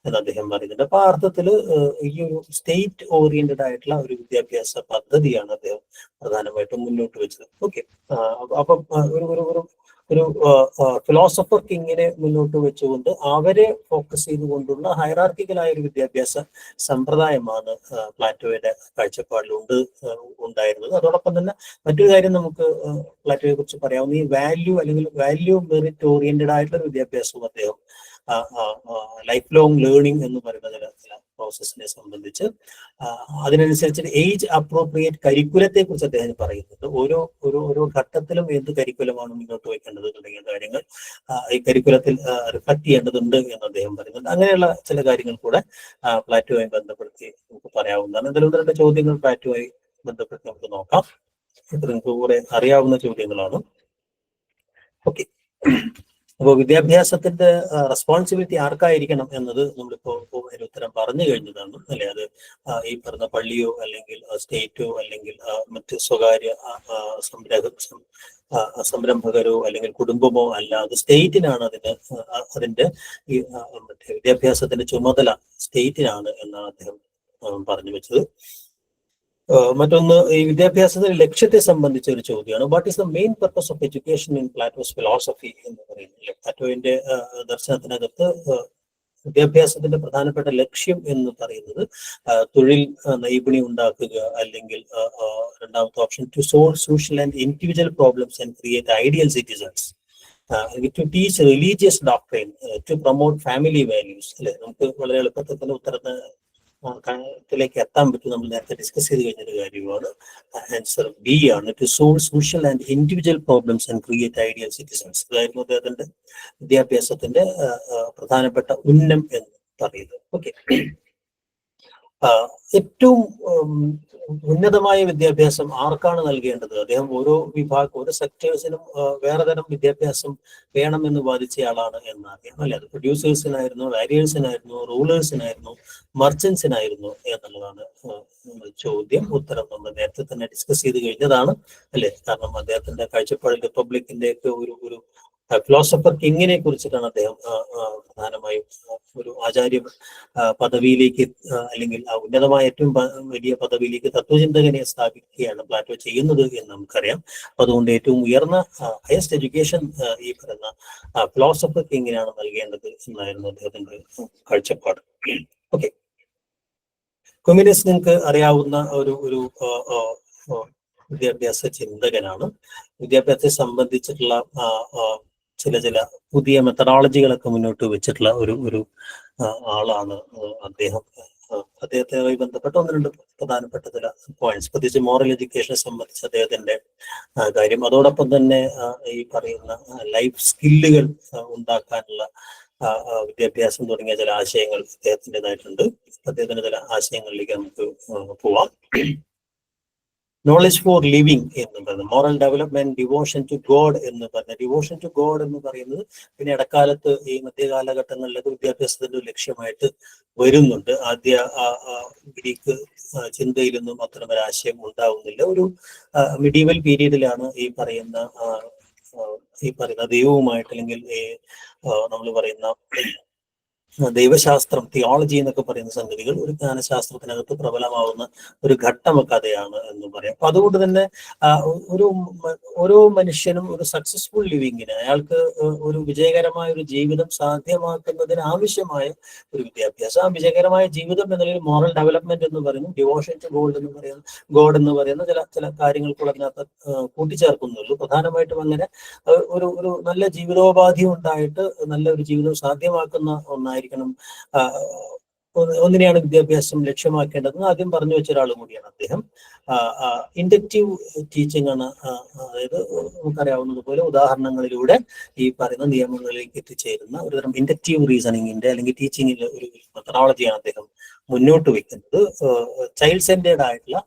എന്ന് അദ്ദേഹം പറയുന്നുണ്ട്. അപ്പൊ ആ അർത്ഥത്തില് ഈ ഒരു സ്റ്റേറ്റ് ഓറിയന്റഡ് ആയിട്ടുള്ള ഒരു വിദ്യാഭ്യാസ പദ്ധതിയാണ് അദ്ദേഹം പ്രധാനമായിട്ടും മുന്നോട്ട് വെച്ചത്. ഓക്കെ, അപ്പം ഒരു ഫിലോസഫർ കിങ്ങിനെ മുന്നോട്ട് വെച്ചുകൊണ്ട് അവരെ ഫോക്കസ് ചെയ്തുകൊണ്ടുള്ള ഹൈറാർക്കിക്കലായ ഒരു വിദ്യാഭ്യാസ സമ്പ്രദായമാണ് പ്ലാറ്റോയുടെ കാഴ്ചപ്പാടിൽ ഉണ്ടായിരുന്നത്. അതോടൊപ്പം തന്നെ മറ്റൊരു കാര്യം നമുക്ക് പ്ലാറ്റോയെ കുറിച്ച് പറയാവുന്ന ഈ വാല്യൂ അല്ലെങ്കിൽ വാല്യൂ മെറിറ്റ് ഓറിയന്റഡ് ആയിട്ടുള്ള ഒരു വിദ്യാഭ്യാസവും അദ്ദേഹം ലൈഫ് ലോങ് ലേണിംഗ് എന്ന് പറയുന്ന ചില പ്രോസസ്സിനെ സംബന്ധിച്ച് അതിനനുസരിച്ച് ഏജ് അപ്രോപ്രിയേറ്റ് കരിക്കുലത്തെ കുറിച്ച് അദ്ദേഹം പറയുന്നുണ്ട്. ഓരോ ഘട്ടത്തിലും എന്ത് കരിക്കുലമാണ് മുന്നോട്ട് വയ്ക്കേണ്ടത് തുടങ്ങിയ കാര്യങ്ങൾ ഈ കരിക്കുലത്തിൽ റിഫ്ലക്ട് ചെയ്യേണ്ടതുണ്ട് എന്ന് അദ്ദേഹം പറയുന്നുണ്ട്. അങ്ങനെയുള്ള ചില കാര്യങ്ങൾ കൂടെ പ്ലാറ്റോയുമായി ബന്ധപ്പെടുത്തി നമുക്ക് പറയാവുന്നതാണ്. എന്തെങ്കിലും രണ്ട് ചോദ്യങ്ങൾ പ്ലാറ്റോയുമായി ബന്ധപ്പെട്ട് നമുക്ക് നോക്കാം. ഇത് നിങ്ങൾക്ക് കൂടെ അറിയാവുന്ന ചോദ്യങ്ങളാണ്. ഓക്കെ, അപ്പോൾ വിദ്യാഭ്യാസത്തിന്റെ റെസ്പോൺസിബിലിറ്റി ആർക്കായിരിക്കണം എന്നത് നമ്മളിപ്പോ ഒരു ഉത്തരം പറഞ്ഞു കഴിഞ്ഞതാണ് അല്ലെ. അത് ഈ പറഞ്ഞ പള്ളിയോ അല്ലെങ്കിൽ സ്റ്റേറ്റോ അല്ലെങ്കിൽ മറ്റ് സ്വകാര്യ സംരംഭകരോ അല്ലെങ്കിൽ കുടുംബമോ അല്ല, അത് സ്റ്റേറ്റിനാണ് അതിന്റെ ഈ മറ്റേ വിദ്യാഭ്യാസത്തിന്റെ ചുമതല സ്റ്റേറ്റിനാണ് എന്നാണ് അദ്ദേഹം പറഞ്ഞു വെച്ചത്. മറ്റൊന്ന്, ഈ വിദ്യാഭ്യാസത്തിന്റെ ലക്ഷ്യത്തെ സംബന്ധിച്ച ഒരു ചോദ്യമാണ്. What is the main purpose of education in Plato's philosophy എന്ന് പറയുന്നത്. പ്ലാറ്റോയുടെ ദർശനത്തിനകത്ത് വിദ്യാഭ്യാസത്തിന്റെ പ്രധാനപ്പെട്ട ലക്ഷ്യം എന്ന് പറയുന്നത് തൊഴിൽ നൈപുണ്യം ഉണ്ടാക്കുക, അല്ലെങ്കിൽ രണ്ടാമത്തെ option to solve social and individual problems and create ideal citizens, to teach religious doctrine, to promote family values. അല്ലെ, നമുക്ക് വളരെ എളുപ്പത്തിൽ തന്നെ ഉത്തരത്തിലേക്ക് എത്താൻ പറ്റും. നമ്മൾ നേരത്തെ ഡിസ്കസ് ചെയ്ത് കഴിഞ്ഞൊരു കാര്യമാണ്. ആൻസർ ബി ആണ്, to solve social and individual problems and create ideal citizens. ഇതായിരുന്നു അദ്ദേഹത്തിന്റെ വിദ്യാഭ്യാസത്തിന്റെ പ്രധാനപ്പെട്ട ഉന്നം എന്ന് പറയുന്നത്. ഓക്കെ, ഏറ്റവും ഉന്നതമായ വിദ്യാഭ്യാസം ആർക്കാണ് നൽകേണ്ടത്? അദ്ദേഹം ഓരോ സെക്ടേഴ്സിനും വേറെ തരം വിദ്യാഭ്യാസം വേണമെന്ന് വാദിച്ചയാളാണ് എന്നറിയാം അല്ലെ. അത് പ്രൊഡ്യൂസേഴ്സിനായിരുന്നു, വാരിയേഴ്സിനായിരുന്നു, റൂളേഴ്സിനായിരുന്നു, മർച്ചൻസിനായിരുന്നു എന്നുള്ളതാണ് ചോദ്യം. ഉത്തരം നമ്മൾ നേരത്തെ തന്നെ ഡിസ്കസ് ചെയ്ത് കഴിഞ്ഞതാണ് അല്ലെ. കാരണം അദ്ദേഹത്തിന്റെ കാഴ്ചപ്പാടിൽ റിപ്പബ്ലിക്കിന്റെ ഒക്കെ ഒരു ഫിലോസഫർ കിങ്ങിനെ കുറിച്ചിട്ടാണ് അദ്ദേഹം പ്രധാനമായും ഒരു ആചാര്യ പദവിയിലേക്ക് അല്ലെങ്കിൽ ഉന്നതമായ ഏറ്റവും വലിയ പദവിയിലേക്ക് തത്വചിന്തകനെ സ്ഥാപിക്കുകയാണ് പ്ലാറ്റോ ചെയ്യുന്നത് എന്ന് നമുക്കറിയാം. അതുകൊണ്ട് ഏറ്റവും ഉയർന്ന ഹയസ്റ്റ് എഡ്യൂക്കേഷൻ ഈ പറയുന്ന ഫിലോസഫർ കിങ്ങിനാണ് നൽകേണ്ടത് എന്നായിരുന്നു അദ്ദേഹത്തിന്റെ കാഴ്ചപ്പാട്. ഓക്കെ, ക്വിമിനസ് നിങ്ങൾക്ക് അറിയാവുന്ന ഒരു വിദ്യാഭ്യാസ ചിന്തകനാണ്. വിദ്യാഭ്യാസത്തെ സംബന്ധിച്ചിട്ടുള്ള ചില പുതിയ മെത്തഡോളജികളൊക്കെ മുന്നോട്ട് വെച്ചിട്ടുള്ള ഒരു ആളാണ് അദ്ദേഹം. അദ്ദേഹവുമായി ബന്ധപ്പെട്ട ഒന്ന് രണ്ട് പ്രധാനപ്പെട്ട ചില പോയിന്റ്സ്, പ്രത്യേകിച്ച് മോറൽ എഡ്യൂക്കേഷനെ സംബന്ധിച്ച് അദ്ദേഹത്തിന്റെ കാര്യം, അതോടൊപ്പം തന്നെ ഈ പറയുന്ന ലൈഫ് സ്കില്ലുകൾ ഉണ്ടാക്കാനുള്ള വിദ്യാഭ്യാസം തുടങ്ങിയ ചില ആശയങ്ങൾ അദ്ദേഹത്തിൻ്റെതായിട്ടുണ്ട്. അദ്ദേഹത്തിന്റെ ചില ആശയങ്ങളിലേക്ക് നമുക്ക് പോവാം. നോളജ് ഫോർ ലിവിങ് എന്ന് പറയുന്നത്, moral development, devotion to god എന്ന് പറഞ്ഞ, ഡിവോഷൻ ടു ഗോഡ് എന്ന് പറയുന്നത് പിന്നെ ഇടക്കാലത്ത് ഈ മധ്യകാലഘട്ടങ്ങളിലൊക്കെ വിദ്യാഭ്യാസത്തിന്റെ ഒരു ലക്ഷ്യമായിട്ട് വരുന്നുണ്ട്. ആദ്യ ഗ്രീക്ക് ചിന്തയിലൊന്നും അത്തരമൊരു ആശയം ഉണ്ടാവുന്നില്ല. ഒരു മിഡീവൽ പീരീഡിലാണ് ഈ പറയുന്ന ദൈവവുമായിട്ട്, അല്ലെങ്കിൽ നമ്മൾ പറയുന്ന ദൈവശാസ്ത്രം, തിയോളജി എന്നൊക്കെ പറയുന്ന സംഗതികൾ ഒരു ജ്ഞാനശാസ്ത്രത്തിനകത്ത് പ്രബലമാവുന്ന ഒരു ഘട്ടമൊക്കെ കഥയാണ് എന്ന് പറയാം. അപ്പൊ അതുകൊണ്ട് തന്നെ ഓരോ മനുഷ്യനും ഒരു സക്സസ്ഫുൾ ലിവിങ്ങിന്, അയാൾക്ക് ഒരു വിജയകരമായ ഒരു ജീവിതം സാധ്യമാക്കുന്നതിന് ആവശ്യമായ ഒരു വിദ്യാഭ്യാസം, ആ വിജയകരമായ ജീവിതം എന്നൊരു മോറൽ ഡെവലപ്മെന്റ് എന്ന് പറയുന്നു, ഡിവോഷൻ ടു ഗോഡ് എന്ന് പറയുന്ന ചില കാര്യങ്ങൾക്കുള്ള അതിനകത്ത് കൂട്ടിച്ചേർക്കുന്നുള്ളൂ. പ്രധാനമായിട്ടും അങ്ങനെ ഒരു നല്ല ജീവിതോപാധി ഉണ്ടായിട്ട് നല്ല ഒരു ജീവിതം സാധ്യമാക്കുന്ന ഒന്നായിരിക്കണം ഒന്നിനെയാണ് വിദ്യാഭ്യാസം ലക്ഷ്യമാക്കേണ്ടത്. ആദ്യം പറഞ്ഞു വെച്ച ഒരാൾ കൂടിയാണ് അദ്ദേഹം. ഇൻഡക്റ്റീവ് ടീച്ചിങ് ആണ്, അതായത് നമുക്കറിയാവുന്നതുപോലെ ഉദാഹരണങ്ങളിലൂടെ ഈ പറയുന്ന നിയമങ്ങളിലേക്ക് എത്തിച്ചേരുന്ന ഒരുതരം ഇൻഡക്റ്റീവ് റീസണിങ്ങിന്റെ അല്ലെങ്കിൽ ടീച്ചിങ്ങിന്റെ ഒരു മെത്തഡോളജിയാണ് അദ്ദേഹം മുന്നോട്ട് വെക്കുന്നത്. ചൈൽഡ് സെന്റേർഡ് ആയിട്ടുള്ള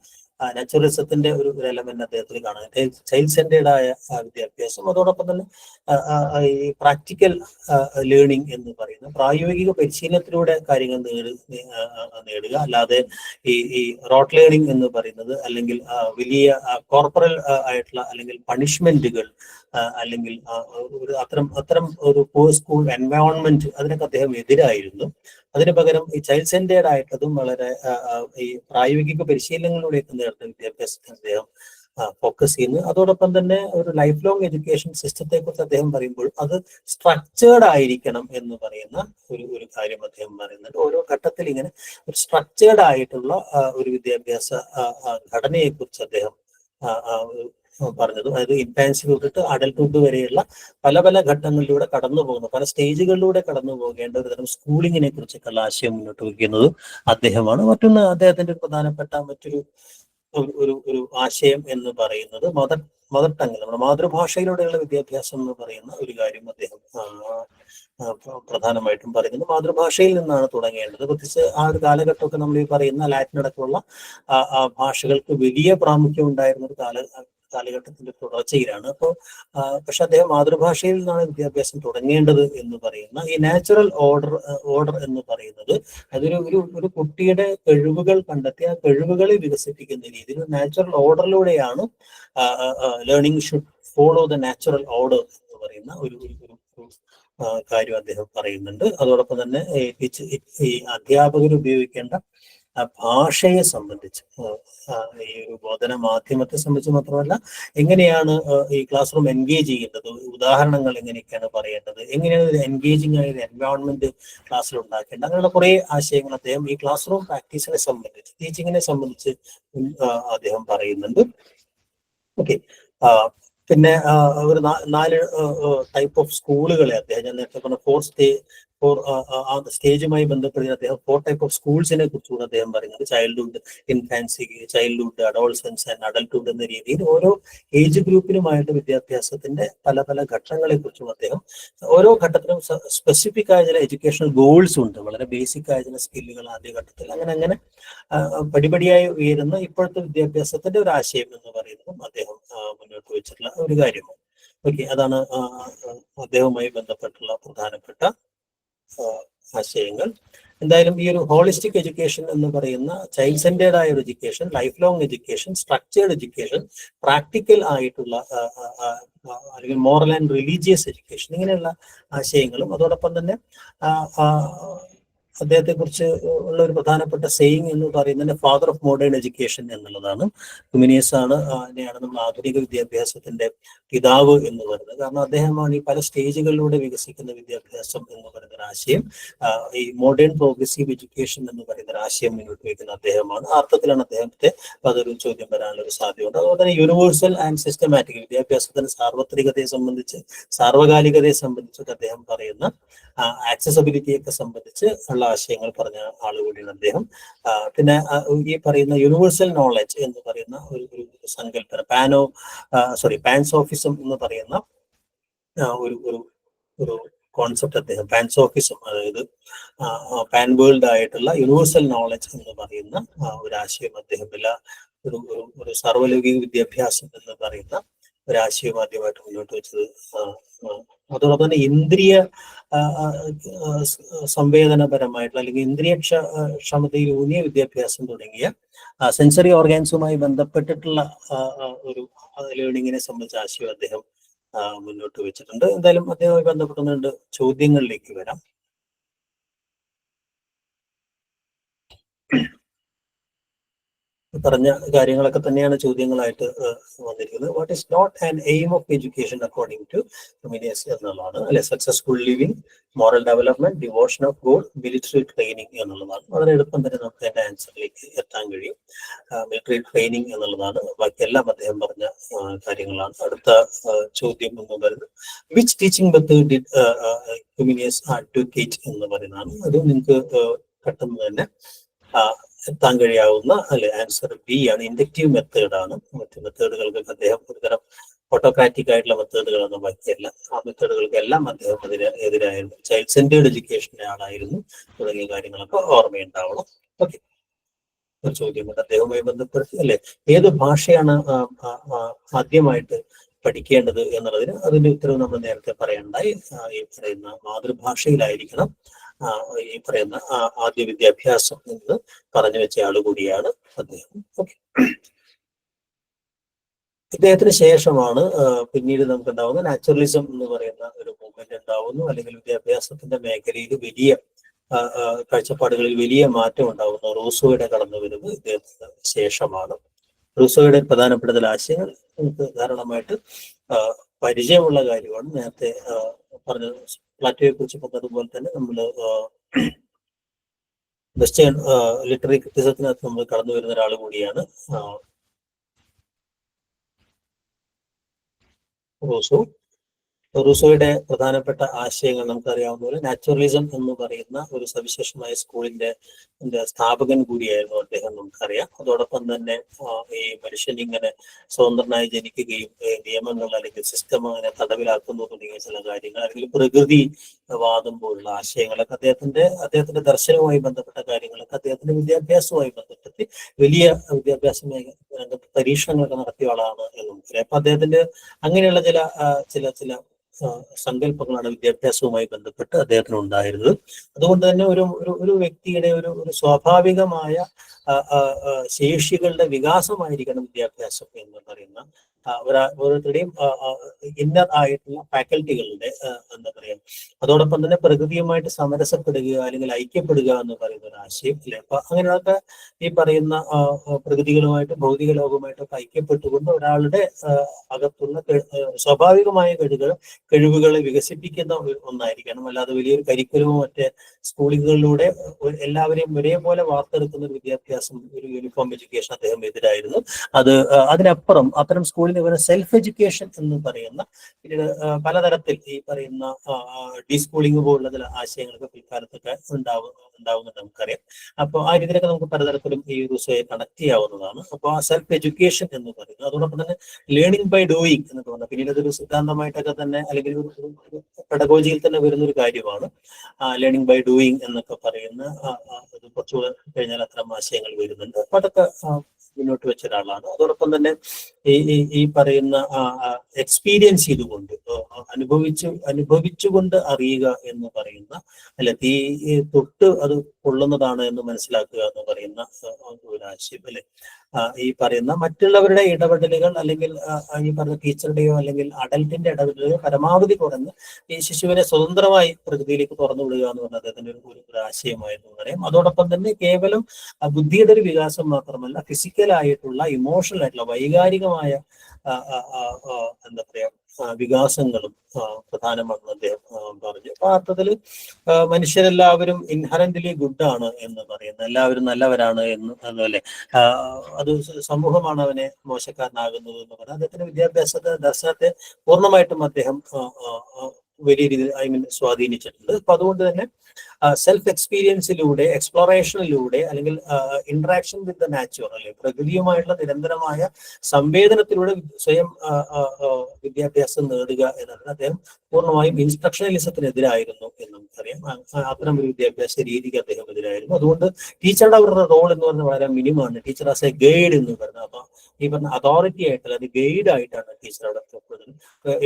നാച്ചുറലിസത്തിന്റെ ഒരു എലമെന്റ് അദ്ദേഹത്തിൽ കാണാൻ, ചൈൽഡ് സെന്റേർഡ് ആയ വിദ്യാഭ്യാസം, അതോടൊപ്പം തന്നെ ഈ പ്രാക്ടിക്കൽ ലേണിംഗ് എന്ന് പറയുന്ന പ്രായോഗിക പരിശീലനത്തിലൂടെ കാര്യങ്ങൾ നേടുക, അല്ലാതെ ഈ റോട്ട് ലേണിംഗ് എന്ന് പറയുന്നത് അല്ലെങ്കിൽ വലിയ കോർപ്പറൽ ആയിട്ടുള്ള അല്ലെങ്കിൽ പണിഷ്മെന്റുകൾ അല്ലെങ്കിൽ അത്തരം ഒരു പോസ്റ്റ് സ്കൂൾ എൻവയോൺമെന്റ്, അതിനൊക്കെ അദ്ദേഹം എതിരായിരുന്നു. അതിന് പകരം ഈ ചൈൽഡ് സെന്റേർഡ് ആയിട്ടതും വളരെ ഈ പ്രായോഗിക പരിശീലനങ്ങളിലൂടെയൊക്കെ നേടുന്ന വിദ്യാഭ്യാസത്തെ അദ്ദേഹം ഫോക്കസ് ചെയ്യുന്നു. അതോടൊപ്പം തന്നെ ഒരു ലൈഫ് ലോങ് എഡ്യൂക്കേഷൻ സിസ്റ്റത്തെ കുറിച്ച് അദ്ദേഹം പറയുമ്പോൾ അത് സ്ട്രക്ചേർഡ് ആയിരിക്കണം എന്ന് പറയുന്ന ഒരു കാര്യം അദ്ദേഹം പറയുന്നുണ്ട്. ഓരോ ഘട്ടത്തിൽ ഇങ്ങനെ ഒരു സ്ട്രക്ചേർഡ് ആയിട്ടുള്ള ഒരു വിദ്യാഭ്യാസ ഘടനയെ കുറിച്ച് അദ്ദേഹം പറഞ്ഞത്. അതായത് ഇൻഫാൻസി തൊട്ടിട്ട് അഡൽട്ട്ഹുഡ് വരെയുള്ള പല ഘട്ടങ്ങളിലൂടെ കടന്നു പോകുന്ന, പല സ്റ്റേജുകളിലൂടെ കടന്നു പോകേണ്ട ഒരു തരം സ്കൂളിങ്ങിനെ കുറിച്ചൊക്കെയുള്ള ആശയം മുന്നോട്ട് വയ്ക്കുന്നത് അദ്ദേഹമാണ്. മറ്റൊന്ന്, അദ്ദേഹത്തിന്റെ പ്രധാനപ്പെട്ട ഒരു ആശയം എന്ന് പറയുന്നത് മദർ ടങ്, നമ്മുടെ മാതൃഭാഷയിലൂടെയുള്ള വിദ്യാഭ്യാസം എന്ന് പറയുന്ന ഒരു കാര്യം അദ്ദേഹം പ്രധാനമായിട്ടും പറയുന്നത്. മാതൃഭാഷയിൽ നിന്നാണ് തുടങ്ങേണ്ടത്. പ്രത്യേകിച്ച് ആ ഒരു കാലഘട്ടമൊക്കെ നമ്മൾ ഈ പറയുന്ന ലാറ്റിൻ അടക്കമുള്ള ഭാഷകൾക്ക് വലിയ പ്രാമുഖ്യം ഉണ്ടായിരുന്ന ഒരു കാലഘട്ടത്തിന്റെ തുടർച്ചയിലാണ്. അപ്പോൾ പക്ഷെ അദ്ദേഹം മാതൃഭാഷയിൽ നിന്നാണ് വിദ്യാഭ്യാസം തുടങ്ങേണ്ടത് എന്ന് പറയുന്ന ഈ നാച്ചുറൽ ഓർഡർ എന്ന് പറയുന്നത് അതൊരു ഒരു കുട്ടിയുടെ കഴിവുകൾ കണ്ടെത്തി ആ കഴിവുകളെ വികസിപ്പിക്കുന്ന രീതിയിൽ നാച്ചുറൽ ഓർഡറിലൂടെയാണ് learning should follow the natural order എന്ന് പറയുന്ന ഒരു കാര്യം അദ്ദേഹം പറയുന്നുണ്ട്. അതോടൊപ്പം തന്നെ ഈ അധ്യാപകർ ഉപയോഗിക്കേണ്ട ഭാഷയെ സംബന്ധിച്ച് ഈ ഒരു ബോധന മാധ്യമത്തെ സംബന്ധിച്ച് മാത്രമല്ല എങ്ങനെയാണ് ഈ ക്ലാസ് റൂം എൻഗേജ് ചെയ്യേണ്ടത്, ഉദാഹരണങ്ങൾ എങ്ങനെയൊക്കെയാണ് പറയേണ്ടത്, എങ്ങനെയാണ് ഒരു എൻഗേജിങ് ആയ ഒരു എൻവയോൺമെന്റ് ക്ലാസ്സിൽ ഉണ്ടാക്കേണ്ടത്, അങ്ങനെയുള്ള കുറെ ആശയങ്ങൾ അദ്ദേഹം ഈ ക്ലാസ് റൂം പ്രാക്ടീസിനെ സംബന്ധിച്ച് ടീച്ചിങ്ങിനെ സംബന്ധിച്ച് അദ്ദേഹം പറയുന്നുണ്ട്. ഓക്കെ, പിന്നെ ഒരു 4 ടൈപ്പ് ഓഫ് സ്കൂളുകളെ അദ്ദേഹം ഞാൻ നേരത്തെ പറഞ്ഞ സ്റ്റേജുമായി ബന്ധപ്പെട്ട് അദ്ദേഹം 4 ടൈപ്പ് ഓഫ് സ്കൂൾസിനെ കുറിച്ചുകൂടെ അദ്ദേഹം പറയുന്നത്. Childhood, infancy, childhood, adolescence and adulthood എന്ന രീതിയിൽ ഓരോ ഏജ് ഗ്രൂപ്പിലുമായിട്ട് വിദ്യാഭ്യാസത്തിന്റെ പല പല ഘട്ടങ്ങളെ കുറിച്ചും അദ്ദേഹം ഓരോ ഘട്ടത്തിലും സ്പെസിഫിക് ആയ ചില എഡ്യൂക്കേഷണൽ ഗോൾസ് ഉണ്ട്, വളരെ ബേസിക് ആയ ചില സ്കില്ലുകൾ ആദ്യഘട്ടത്തിൽ അങ്ങനെ പടിപടിയായി ഉയരുന്ന ഇപ്പോഴത്തെ വിദ്യാഭ്യാസത്തിന്റെ ഒരു ആശയം എന്ന് പറയുന്നതും അദ്ദേഹം മുന്നോട്ട് വെച്ചിട്ടുള്ള ഒരു കാര്യമാണ്. ഓക്കെ, അതാണ് അദ്ദേഹവുമായി ബന്ധപ്പെട്ടുള്ള പ്രധാനപ്പെട്ട ആശയങ്ങൾ. എന്തായാലും ഈ ഒരു ഹോളിസ്റ്റിക് എഡ്യൂക്കേഷൻ എന്ന് പറയുന്ന ചൈൽഡ് സെന്റേർഡ് ആയ ഒരു education, life long education, structured education, practical ആയിട്ടുള്ള അല്ലെങ്കിൽ മോറൽ ആൻഡ് റിലീജിയസ് എഡ്യൂക്കേഷൻ, ഇങ്ങനെയുള്ള ആശയങ്ങളും അതോടൊപ്പം തന്നെ അദ്ദേഹത്തെ കുറിച്ച് ഉള്ള ഒരു പ്രധാനപ്പെട്ട സെയിങ് എന്ന് പറയുന്നത് ഫാദർ ഓഫ് മോഡേൺ എഡ്യൂക്കേഷൻ എന്നുള്ളതാണ്. ഹ്യൂമനിയസ് തന്നെയാണ് നമ്മൾ ആധുനിക വിദ്യാഭ്യാസത്തിന്റെ പിതാവ് എന്ന് പറയുന്നത്. കാരണം അദ്ദേഹമാണ് ഈ പല സ്റ്റേജുകളിലൂടെ വികസിക്കുന്ന വിദ്യാഭ്യാസം എന്ന് പറയുന്ന ഒരു ആശയം, ഈ മോഡേൺ പ്രോഗ്രസീവ് എഡ്യൂക്കേഷൻ എന്ന് പറയുന്ന ഒരു ആശയം മുന്നോട്ട് വയ്ക്കുന്ന അദ്ദേഹമാണ്. ആ അർത്ഥത്തിലാണ് അദ്ദേഹത്തെ അതൊരു ചോദ്യം വരാനുള്ള ഒരു സാധ്യതയുണ്ട്. അതുപോലെ തന്നെ യൂണിവേഴ്സൽ ആൻഡ് സിസ്റ്റമാറ്റിക് വിദ്യാഭ്യാസത്തിന്റെ സാർവത്രികതയെ സംബന്ധിച്ച്, സാർവകാലികതയെ സംബന്ധിച്ചൊക്കെ അദ്ദേഹം പറയുന്ന ആക്സസബിലിറ്റിയൊക്കെ സംബന്ധിച്ച് ഉള്ള ആശയങ്ങൾ പറഞ്ഞ ആളുകൂടിയാണ് അദ്ദേഹം. പിന്നെ ഈ പറയുന്ന യൂണിവേഴ്സൽ നോളജ് എന്ന് പറയുന്ന ഒരു സങ്കല്പന, പാൻസോഫിസം എന്ന് പറയുന്ന ഒരു കോൺസെപ്റ്റ് അദ്ദേഹം, പാൻസോഫിസം, അതായത് പാൻ വേൾഡ് ആയിട്ടുള്ള യൂണിവേഴ്സൽ നോളജ് എന്ന് പറയുന്ന ഒരു ആശയം അദ്ദേഹം ഒരു സർവ്വലൗകിക വിദ്യാഭ്യാസം എന്ന് പറയുന്ന ഒരാശയം ആദ്യമായിട്ട് മുന്നോട്ട് വെച്ചത്. അതോടൊപ്പം തന്നെ ഇന്ദ്രിയ സംവേദനപരമായിട്ടുള്ള അല്ലെങ്കിൽ ഇന്ദ്രിയ ക്ഷമതയിൽ ഊന്നിയ വിദ്യാഭ്യാസം തുടങ്ങിയ സെൻസറി ഓർഗാൻസുമായി ബന്ധപ്പെട്ടിട്ടുള്ള ഒരു ലേണിങ്ങിനെ സംബന്ധിച്ച ആശയം അദ്ദേഹം മുന്നോട്ട് വെച്ചിട്ടുണ്ട്. എന്തായാലും അദ്ദേഹവുമായി ബന്ധപ്പെട്ടുകൊണ്ട് ചോദ്യങ്ങളിലേക്ക് വരാം. പറഞ്ഞ കാര്യങ്ങളൊക്കെ തന്നെയാണ് ചോദ്യങ്ങളായിട്ട് വന്നിരിക്കുന്നത്. What is not an aim of education according to humanists എന്നുള്ളതാണ്, അല്ലെ. Successful living, moral development, devotion of God, military training എന്നുള്ളതാണ്. വളരെ എളുപ്പം തന്നെ നമുക്ക് അതിന്റെ ആൻസറിലേക്ക് എത്താൻ കഴിയും. മിലിറ്ററി ട്രെയിനിങ് എന്നുള്ളതാണ്. ബാക്കിയെല്ലാം അദ്ദേഹം പറഞ്ഞ കാര്യങ്ങളാണ്. അടുത്ത ചോദ്യം എന്ന് പറയുന്നത് which teaching method did humanists advocate എന്ന് പറയുന്നതാണ്. അത് നിങ്ങൾക്ക് പെട്ടെന്ന് തന്നെ എത്താൻ കഴിയാവുന്ന ആൻസർ ബി ആണ്, ഇൻഡക്റ്റീവ് മെത്തേഡാണ്. മറ്റു മെത്തേഡുകൾക്ക് അദ്ദേഹം ഒരുതരം ഓട്ടോക്രാറ്റിക് ആയിട്ടുള്ള മെത്തേഡുകളൊന്നും ബാക്കിയല്ല. ആ മെത്തേഡുകൾക്കെല്ലാം അദ്ദേഹം എതിരായിരുന്നു. ചൈൽഡ് സെന്റേർഡ് എഡ്യൂക്കേഷന്റെ ആളായിരുന്നു തുടങ്ങിയ കാര്യങ്ങളൊക്കെ ഓർമ്മയുണ്ടാവണം. ഓക്കെ, ഒരു ചോദ്യമുണ്ട് അദ്ദേഹവുമായി ബന്ധപ്പെടുത്തി, അല്ലെ. ഏത് ഭാഷയാണ് ആദ്യമായിട്ട് പഠിക്കേണ്ടത് എന്നുള്ളതിന് അതിന്റെ ഉത്തരവ് നമ്മൾ നേരത്തെ പറയണ്ടായി. ഈ പറയുന്ന മാതൃഭാഷയിലായിരിക്കണം ഈ പറയുന്ന ആദ്യ വിദ്യാഭ്യാസം എന്ന് പറഞ്ഞു വെച്ച ആള് കൂടിയാണ് അദ്ദേഹം. ഓക്കെ, ഇദ്ദേഹത്തിന് ശേഷമാണ് പിന്നീട് നമുക്ക് ഉണ്ടാവുന്ന നാച്ചുറലിസം എന്ന് പറയുന്ന ഒരു മൂവ്മെന്റ് ഉണ്ടാവുന്നു, അല്ലെങ്കിൽ വിദ്യാഭ്യാസത്തിന്റെ മേഖലയിൽ വലിയ കാഴ്ചപ്പാടുകളിൽ വലിയ മാറ്റം ഉണ്ടാവുന്നു. റൂസോയുടെ കടന്നുവരവ് ഇദ്ദേഹത്തിന് ശേഷമാണ്. റൂസോയുടെ പ്രധാനപ്പെട്ട ചില ആശയങ്ങൾ നമുക്ക് ധാരാളമായിട്ട് പരിചയമുള്ള കാര്യമാണ്. നേരത്തെ പറഞ്ഞ പ്ലാറ്റോയെ കുറിച്ച് പറഞ്ഞതുപോലെ തന്നെ നമ്മൾ വെസ്റ്റേൺ ലിറ്റററി ക്രിറ്റിസിസത്തിനകത്ത് നമ്മൾ കടന്നു വരുന്ന ഒരാൾ കൂടിയാണ് റൂസോ. റൂസോയുടെ പ്രധാനപ്പെട്ട ആശയങ്ങൾ നമുക്കറിയാവുന്ന പോലെ നാച്ചുറലിസം എന്ന് പറയുന്ന ഒരു സവിശേഷമായ സ്കൂളിന്റെ സ്ഥാപകൻ കൂടിയായിരുന്നു അദ്ദേഹം, നമുക്കറിയാം. അതോടൊപ്പം തന്നെ ഈ മനുഷ്യൻ ഇങ്ങനെ സ്വതന്ത്രനായി ജനിക്കുകയും നിയമങ്ങൾ അല്ലെങ്കിൽ സിസ്റ്റം അങ്ങനെ തടവിലാക്കുന്നു തുടങ്ങിയ ചില കാര്യങ്ങൾ, അല്ലെങ്കിൽ പ്രകൃതിവാദം പോലുള്ള ആശയങ്ങളൊക്കെ അദ്ദേഹത്തിന്റെ ദർശനവുമായി ബന്ധപ്പെട്ട കാര്യങ്ങളൊക്കെ അദ്ദേഹത്തിന്റെ വിദ്യാഭ്യാസവുമായി ബന്ധപ്പെട്ട് വലിയ വിദ്യാഭ്യാസ രംഗത്ത് പരീക്ഷണങ്ങളൊക്കെ നടത്തിയ ആളാണ് എന്ന് നമുക്കറിയാം. അപ്പൊ അദ്ദേഹത്തിന്റെ അങ്ങനെയുള്ള ചില സങ്കല്പങ്ങളാണ് വിദ്യാഭ്യാസവുമായി ബന്ധപ്പെട്ട് അദ്ദേഹത്തിന് ഉണ്ടായിരുന്നത്. അതുകൊണ്ട് തന്നെ ഒരു വ്യക്തിയുടെ ഒരു സ്വാഭാവികമായ ശേഷികളുടെ വികാസമായിരിക്കണം വിദ്യാഭ്യാസം എന്ന് പറയുന്ന ഓരോരുത്തരുടെയും ഇന്നർ ആയിട്ടുള്ള ഫാക്കൽറ്റികളുടെ എന്താ പറയുക, അതോടൊപ്പം തന്നെ പ്രകൃതിയുമായിട്ട് സമരസപ്പെടുക അല്ലെങ്കിൽ ഐക്യപ്പെടുക എന്ന് പറയുന്ന ഒരു ആശയം അല്ലെ. അപ്പൊ അങ്ങനെയൊക്കെ ഈ പറയുന്ന പ്രകൃതികളുമായിട്ട് ഭൗതിക ലോകവുമായിട്ടൊക്കെ ഐക്യപ്പെട്ടുകൊണ്ട് ഒരാളുടെ അകത്തുള്ള സ്വാഭാവികമായ കഴിവുകളെ വികസിപ്പിക്കുന്ന ഒന്നായിരിക്കണം. അല്ലാതെ വലിയൊരു കരിക്കുലമോ മറ്റേ സ്കൂളുകളിലൂടെ എല്ലാവരെയും ഒരേപോലെ വാർത്തെടുക്കുന്ന ഒരു വിദ്യാഭ്യാസം, ഒരു യൂണിഫോം എഡ്യൂക്കേഷൻ അദ്ദേഹം എതിരായിരുന്നു. അതിനപ്പുറം അത്തരം സ്കൂളിൽ ഇവരെ സെൽഫ് എഡ്യൂക്കേഷൻ എന്ന് പറയുന്ന പിന്നീട് പലതരത്തിൽ ഈ പറയുന്ന ഡീസ്കൂളിംഗ് പോലുള്ള ചില ആശയങ്ങളൊക്കെ പിൽക്കാലത്തൊക്കെ ഉണ്ടാവുന്നുണ്ട് നമുക്കറിയാം. അപ്പോൾ ആ രീതിയിലൊക്കെ നമുക്ക് പലതരത്തിലും ഈ റൂസോയെ കണക്ട് ചെയ്യാവുന്നതാണ്. അപ്പോൾ ആ സെൽഫ് എഡ്യൂക്കേഷൻ എന്ന് പറയുന്നത്, അതോടൊപ്പം തന്നെ ലേണിംഗ് ബൈ ഡൂയിങ് എന്ന് തോന്നുന്നത് പിന്നീട് അതൊരു സിദ്ധാന്തമായിട്ടൊക്കെ തന്നെ അല്ലെങ്കിൽ പെഡഗോജിയിൽ തന്നെ വരുന്ന ഒരു കാര്യമാണ്. ലേണിംഗ് ബൈ ഡൂയിങ് എന്നൊക്കെ പറയുന്ന അത് കുറച്ചുകൂടെ കഴിഞ്ഞാൽ അത്തരം ആശയങ്ങൾ വരുന്നുണ്ട്. അപ്പൊ അതൊക്കെ മുന്നോട്ട് വെച്ച ഒരാളാണ്. അതോടൊപ്പം തന്നെ ഈ പറയുന്ന എക്സ്പീരിയൻസ് ചെയ്തുകൊണ്ട് അനുഭവിച്ചുകൊണ്ട് അറിയുക എന്ന് പറയുന്ന, അല്ല തീ തൊട്ട് അത് കൊള്ളുന്നതാണ് എന്ന് മനസ്സിലാക്കുക എന്ന് പറയുന്ന ഒരു ആശയം അല്ലെ. ഈ പറയുന്ന മറ്റുള്ളവരുടെ ഇടപെടലുകൾ അല്ലെങ്കിൽ ഈ പറഞ്ഞ ടീച്ചറുടെയോ അല്ലെങ്കിൽ അഡൽട്ടിന്റെ ഇടപെടലുകൾ പരമാവധി കുറഞ്ഞ് ഈ ശിശുവിനെ സ്വതന്ത്രമായി പ്രകൃതിയിലേക്ക് തുറന്നു വിടുക എന്ന് പറഞ്ഞത് അതിന്റെ ഒരു ആശയമായിരുന്നു പറയാം. അതോടൊപ്പം തന്നെ കേവലം ബുദ്ധിയുടെ ഒരു വികാസം മാത്രമല്ല, ഫിസിക്കലായിട്ടുള്ള ഇമോഷണൽ ആയിട്ടുള്ള വൈകാരികമായ എന്താ പറയാ വികാസങ്ങളും പ്രധാനമാണെന്ന് അദ്ദേഹം പറഞ്ഞു. അപ്പൊ അർത്ഥത്തിൽ മനുഷ്യരെല്ലാവരും ഇൻഹറന്റ്ലി ഗുഡ് ആണ് എന്ന് പറയുന്നത്, എല്ലാവരും നല്ലവരാണ് എന്ന് അതുപോലെ അത് സമൂഹമാണ് അവനെ മോശക്കാരനാകുന്നത് എന്ന് പറഞ്ഞാൽ അദ്ദേഹത്തിന്റെ വിദ്യാഭ്യാസത്തെ ദർശനത്തെ പൂർണ്ണമായിട്ടും അദ്ദേഹം വലിയ രീതിയിൽ സ്വാധീനിച്ചിട്ടുണ്ട്. അപ്പൊ അതുകൊണ്ട് തന്നെ സെൽഫ് എക്സ്പീരിയൻസിലൂടെ, എക്സ്പ്ലോറേഷനിലൂടെ അല്ലെങ്കിൽ ഇന്ററാക്ഷൻ വിത്ത് ദ നാച്ചുർ അല്ലെ പ്രകൃതിയുമായിട്ടുള്ള നിരന്തരമായ സംവേദനത്തിലൂടെ സ്വയം വിദ്യാഭ്യാസം നേടുക എന്നതിന് അദ്ദേഹം പൂർണ്ണമായും ഇൻസ്ട്രക്ഷണലിസത്തിനെതിരായിരുന്നു എന്ന് നമുക്കറിയാം. അത്തരം ഒരു വിദ്യാഭ്യാസ രീതിക്ക് അദ്ദേഹം എതിരായിരുന്നു. അതുകൊണ്ട് ടീച്ചറുടെ അവരുടെ റോൾ എന്ന് പറഞ്ഞാൽ വളരെ മിനിമമാണ്. ടീച്ചർ ആസ് എ ഗൈഡ് എന്ന് പറയുന്നത്, അപ്പൊ ഈ പറഞ്ഞ അതോറിറ്റി ആയിട്ട് അല്ലെങ്കിൽ ഗൈഡ് ആയിട്ടാണ് ടീച്ചർ അവിടെ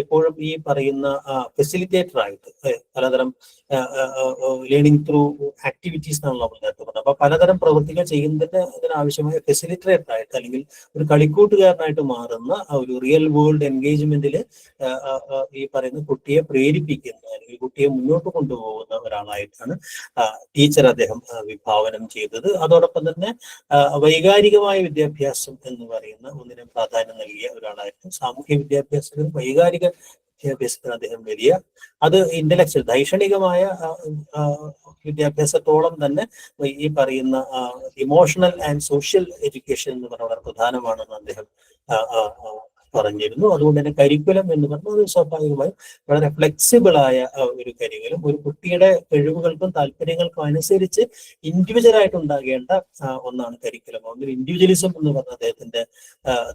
എപ്പോഴും ഈ പറയുന്ന ഫെസിലിറ്റേറ്റർ ആയിട്ട് പലതരം ലേണിംഗ് ത്രൂ ആക്ടിവിറ്റീസ് എന്നാണ് നമ്മൾ നേരത്തെ പറഞ്ഞത്. അപ്പൊ പലതരം പ്രവൃത്തികൾ ചെയ്യുന്നതിന് അതിനാവശ്യമായ ഫെസിലിറ്റേറ്റർ ആയിട്ട് അല്ലെങ്കിൽ ഒരു കളിക്കൂട്ടുകാരനായിട്ട് മാറുന്ന ഒരു റിയൽ വേൾഡ് എൻഗേജ്മെന്റിൽ ഈ പറയുന്ന കുട്ടിയെ പ്രേരിപ്പിക്കുന്ന അല്ലെങ്കിൽ കുട്ടിയെ മുന്നോട്ട് കൊണ്ടുപോകുന്ന ഒരാളായിട്ടാണ് ടീച്ചർ അദ്ദേഹം വിഭാവനം ചെയ്തത്. അതോടൊപ്പം തന്നെ വൈകാരികമായ വിദ്യാഭ്യാസം എന്ന് പറയുന്ന ഒന്നിനെ പ്രാധാന്യം നൽകിയ ഒരാളായിരുന്നു. സാമൂഹ്യ വിദ്യാഭ്യാസത്തിനും വൈകാരിക വിദ്യാഭ്യാസത്തിന് അദ്ദേഹം വലിയ അത് ഇന്റലക്ച്വൽ ദൈക്ഷണികമായ വിദ്യാഭ്യാസത്തോളം തന്നെ ഈ പറയുന്ന ഇമോഷണൽ ആൻഡ് സോഷ്യൽ എഡ്യൂക്കേഷൻ എന്ന് പറഞ്ഞ വളരെ പ്രധാനമാണെന്ന് അദ്ദേഹം പറഞ്ഞിരുന്നു. അതുകൊണ്ട് തന്നെ കരിക്കുലം എന്ന് പറഞ്ഞാൽ സ്വാഭാവികമായും വളരെ ഫ്ലെക്സിബിളായ ഒരു കരിക്കുലം, ഒരു കുട്ടിയുടെ കഴിവുകൾക്കും താല്പര്യങ്ങൾക്കും അനുസരിച്ച് ഇൻഡിവിജ്വൽ ആയിട്ട് ഉണ്ടാകേണ്ട ഒന്നാണ് കരിക്കുലം. അതുകൊണ്ട് ഇൻഡിവിജ്വലിസം എന്ന് പറഞ്ഞ അദ്ദേഹത്തിന്റെ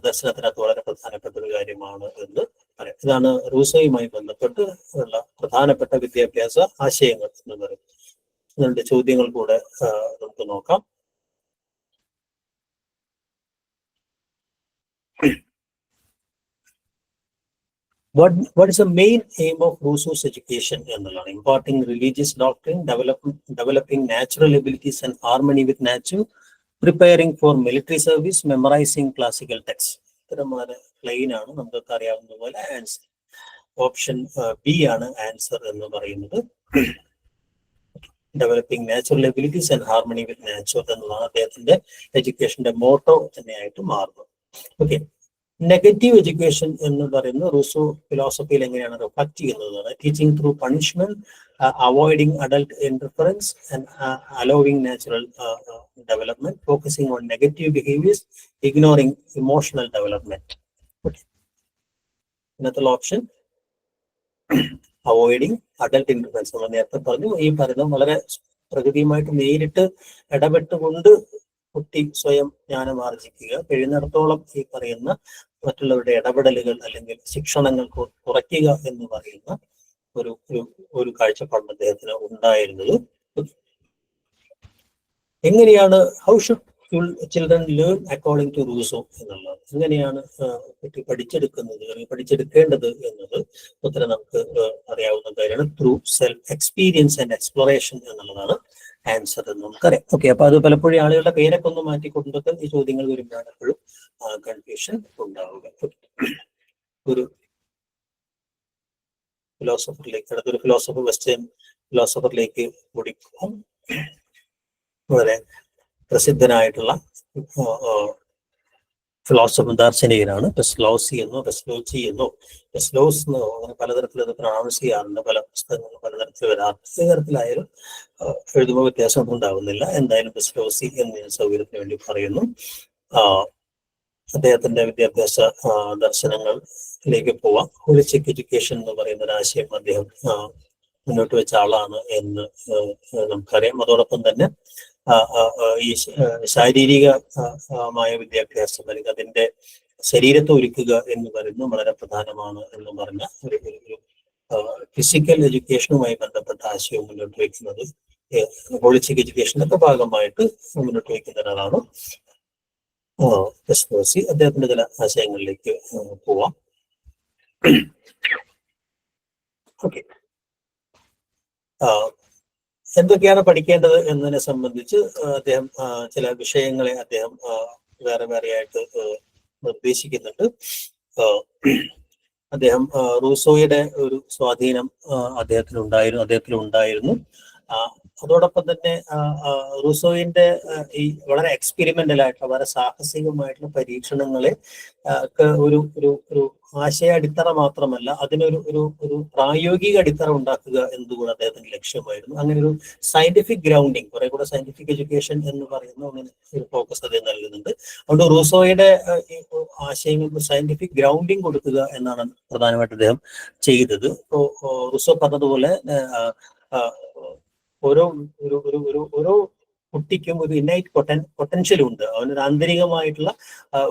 ദർശനത്തിനകത്ത് വളരെ പ്രധാനപ്പെട്ട ഒരു കാര്യമാണ് എന്ന് പറയാം. ഇതാണ് റൂസോയുമായി ബന്ധപ്പെട്ട് ഉള്ള പ്രധാനപ്പെട്ട വിദ്യാഭ്യാസ ആശയങ്ങൾ എന്ന് പറയും. ഇതിന്റെ ചോദ്യങ്ങൾ കൂടെ നമുക്ക് നോക്കാം. What is the main aim of Rousseau's education? Imparting religious doctrine, developing natural abilities and harmony with nature, preparing for military service, memorizing classical texts. Plain ആണ്, നമുക്ക് അറിയാവുന്ന പോലെ ആൻസർ ഓപ്ഷൻ ബി ആണ് ആൻസർ എന്ന് പറയുന്നത്. Developing natural abilities and harmony with nature എന്നുള്ളതാണ് അദ്ദേഹത്തിന്റെ എഡ്യൂക്കേഷന്റെ motto തന്നെയായിട്ട് മാറുന്നത്. ഓക്കെ, നെഗറ്റീവ് എഡ്യൂക്കേഷൻ എന്ന് പറയുന്നത് റൂസോ ഫിലോസഫിയിൽ എങ്ങനെയാണ് റിഫ്ലക്ട് ചെയ്യുന്നതാണ്. Teaching through punishment, avoiding adult interference and allowing natural development, focusing on negative behaviours, ignoring emotional development. ഇന്നത്തെ ഓപ്ഷൻ അവോയ്ഡിങ് അഡൽട്ട് ഇന്റർഫറൻസ്. നമ്മൾ നേരത്തെ പറഞ്ഞു, ഈ പറയുന്നത് വളരെ പ്രകൃതിയുമായിട്ട് നേരിട്ട് ഇടപെട്ടുകൊണ്ട് കുട്ടി സ്വയം ജ്ഞാനം ആർജിക്കുക, കഴിയുന്നിടത്തോളം ഈ പറയുന്ന മറ്റുള്ളവരുടെ ഇടപെടലുകൾ അല്ലെങ്കിൽ ശിക്ഷണങ്ങൾ കുറയ്ക്കുക എന്ന് പറയുന്ന ഒരു കാഴ്ചപ്പാടാണ് അദ്ദേഹത്തിന് ഉണ്ടായിരുന്നത്. എങ്ങനെയാണ് how should children learn according to Rousseau എന്നുള്ളത്. എങ്ങനെയാണ് കുട്ടി പഠിച്ചെടുക്കുന്നത് അല്ലെങ്കിൽ പഠിച്ചെടുക്കേണ്ടത് എന്നത് ഉത്തരം നമുക്ക് അറിയാവുന്ന കാര്യമാണ്. Through self experience and exploration എന്നുള്ളതാണ് ആൻസർ എന്ന് നമുക്കറിയാം. ഓക്കെ, അപ്പൊ അത് പലപ്പോഴും ആളുകളുടെ പേരൊക്കെ ഒന്ന് മാറ്റിക്കൊണ്ടൊക്കെ ഈ ചോദ്യങ്ങൾ വരുമ്പോഴാണ് എപ്പോഴും കൺഫ്യൂഷൻ ഉണ്ടാവുക. ഒരു ഫിലോസഫറിലേക്ക്, അടുത്തൊരു ഫിലോസഫർ, വെസ്റ്റേൺ ഫിലോസഫറിലേക്ക് കൂടി പോകാം. വളരെ പ്രസിദ്ധനായിട്ടുള്ള ഫിലോസഫർ ദാർശനികനാണ്. പെസ്ലോസി എന്നോ പെസ്ലോച്ചി എന്നോ പെസ്ലോസ് എന്നോ അങ്ങനെ പലതരത്തിൽ അത് പ്രൊണൗൺസ് ചെയ്യാറുണ്ട്. പല പുസ്തകങ്ങളും പലതരത്തിൽ വരാറുണ്ട്. ഏത് തരത്തിലായാലും എഴുതുമ്പോൾ വ്യത്യാസമൊന്നും ഉണ്ടാവുന്നില്ല. എന്തായാലും പെസ്ലോസി എന്ന് ഞാൻ സൗകര്യത്തിന് വേണ്ടി പറയുന്നു. അദ്ദേഹത്തിന്റെ വിദ്യാഭ്യാസ ദർശനങ്ങളിലേക്ക് പോവാം. ഹോളിസ്റ്റിക് എഡ്യൂക്കേഷൻ എന്ന് പറയുന്ന ഒരു ആശയം അദ്ദേഹം മുന്നോട്ട് വെച്ച ആളാണ് എന്ന് നമുക്കറിയാം. അതോടൊപ്പം തന്നെ ഈ ശാരീരികമായ വിദ്യാഭ്യാസം അല്ലെങ്കിൽ അതിന്റെ ശരീരത്തെ ഒരുക്കുക എന്ന് പറയുന്നത് വളരെ പ്രധാനമാണ് എന്ന് പറഞ്ഞ ഒരു ഫിസിക്കൽ എഡ്യൂക്കേഷനുമായി ബന്ധപ്പെട്ട ആശയവും മുന്നോട്ട് വയ്ക്കുന്നത് ഹോളിസ്റ്റിക് എഡ്യൂക്കേഷനൊക്കെ ഭാഗമായിട്ട് മുന്നോട്ട് വയ്ക്കുന്ന ഒരാളാണ് പെസ്ലോസി. അദ്ദേഹത്തിന്റെ ചില ആശയങ്ങളിലേക്ക് പോവാം. ഓക്കെ, എന്തൊക്കെയാണ് പഠിക്കേണ്ടത് എന്നതിനെ സംബന്ധിച്ച് അദ്ദേഹം ചില വിഷയങ്ങളെ അദ്ദേഹം വേറെ വേറെയായിട്ട് നിർദ്ദേശിക്കുന്നുണ്ട്. അദ്ദേഹം റൂസോയുടെ ഒരു സ്വാധീനം അദ്ദേഹത്തിലുണ്ടായിരുന്നു. അതോടൊപ്പം തന്നെ റൂസോയിന്റെ ഈ വളരെ എക്സ്പെരിമെന്റൽ ആയിട്ടുള്ള വളരെ സാഹസികമായിട്ടുള്ള പരീക്ഷണങ്ങളെ ഒരു ഒരു ഒരു ആശയ അടിത്തറ മാത്രമല്ല, അതിനൊരു ഒരു ഒരു പ്രായോഗിക അടിത്തറ ഉണ്ടാക്കുക എന്നതുകൂടെ അദ്ദേഹത്തിന്റെ ലക്ഷ്യമായിരുന്നു. അങ്ങനെ ഒരു സയന്റിഫിക് ഗ്രൗണ്ടിങ്, കുറെ കൂടെ സയന്റിഫിക് എഡ്യൂക്കേഷൻ എന്ന് പറയുന്ന അങ്ങനെ ഒരു ഫോക്കസ് അദ്ദേഹം നൽകുന്നുണ്ട്. അതുകൊണ്ട് റൂസോയുടെ ആശയങ്ങൾക്ക് സയന്റിഫിക് ഗ്രൗണ്ടിങ് കൊടുക്കുക എന്നാണ് പ്രധാനമായിട്ട് അദ്ദേഹം ചെയ്തത്. ഇപ്പോൾ റൂസോ പറഞ്ഞതുപോലെ ഓരോ കുട്ടിക്കും ഒരു ഇന്നൈറ്റ് പൊട്ടൻഷ്യൽ ഉണ്ട്, അവനൊരു ആന്തരികമായിട്ടുള്ള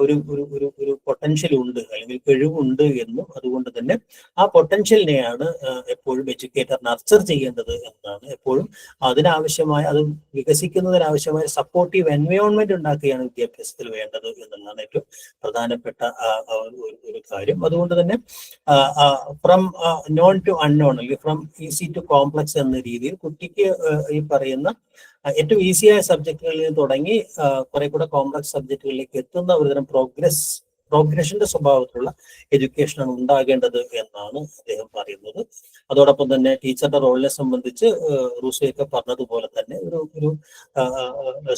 ഒരു ഒരു ഒരു ഒരു പൊട്ടൻഷ്യൽ ഉണ്ട് അല്ലെങ്കിൽ കഴിവുണ്ട് എന്നും അതുകൊണ്ട് തന്നെ ആ പൊട്ടൻഷ്യലിനെയാണ് എപ്പോഴും എഡ്യൂക്കേറ്റർ നർച്ചർ ചെയ്യേണ്ടത് എന്നാണ്. എപ്പോഴും അതിനാവശ്യമായ, അത് വികസിക്കുന്നതിനാവശ്യമായ സപ്പോർട്ടീവ് എൻവയോൺമെന്റ് ഉണ്ടാക്കുകയാണ് വിദ്യാഭ്യാസത്തിൽ വേണ്ടത് എന്നുള്ളതാണ് ഏറ്റവും പ്രധാനപ്പെട്ട ഒരു കാര്യം. അതുകൊണ്ട് തന്നെ ഫ്രം നോൺ ടു അൺനോൺ അല്ലെങ്കിൽ ഫ്രം ഈസി ടു കോംപ്ലക്സ് എന്ന രീതിയിൽ കുട്ടിക്ക് ഈ പറയുന്ന ഏറ്റവും ഈസിയായ സബ്ജക്റ്റുകളിൽ തുടങ്ങി കുറെ കൂടെ കോംപ്ലക്സ് സബ്ജക്റ്റുകളിലേക്ക് എത്തുന്ന ഒരുതരം പ്രോഗ്രഷന്റെ സ്വഭാവത്തിലുള്ള എഡ്യൂക്കേഷനാണ് ഉണ്ടാകേണ്ടത് എന്നാണ് അദ്ദേഹം പറയുന്നത്. അതോടൊപ്പം തന്നെ ടീച്ചറുടെ റോളിനെ സംബന്ധിച്ച് റൂസോയൊക്കെ പറഞ്ഞതുപോലെ തന്നെ ഒരു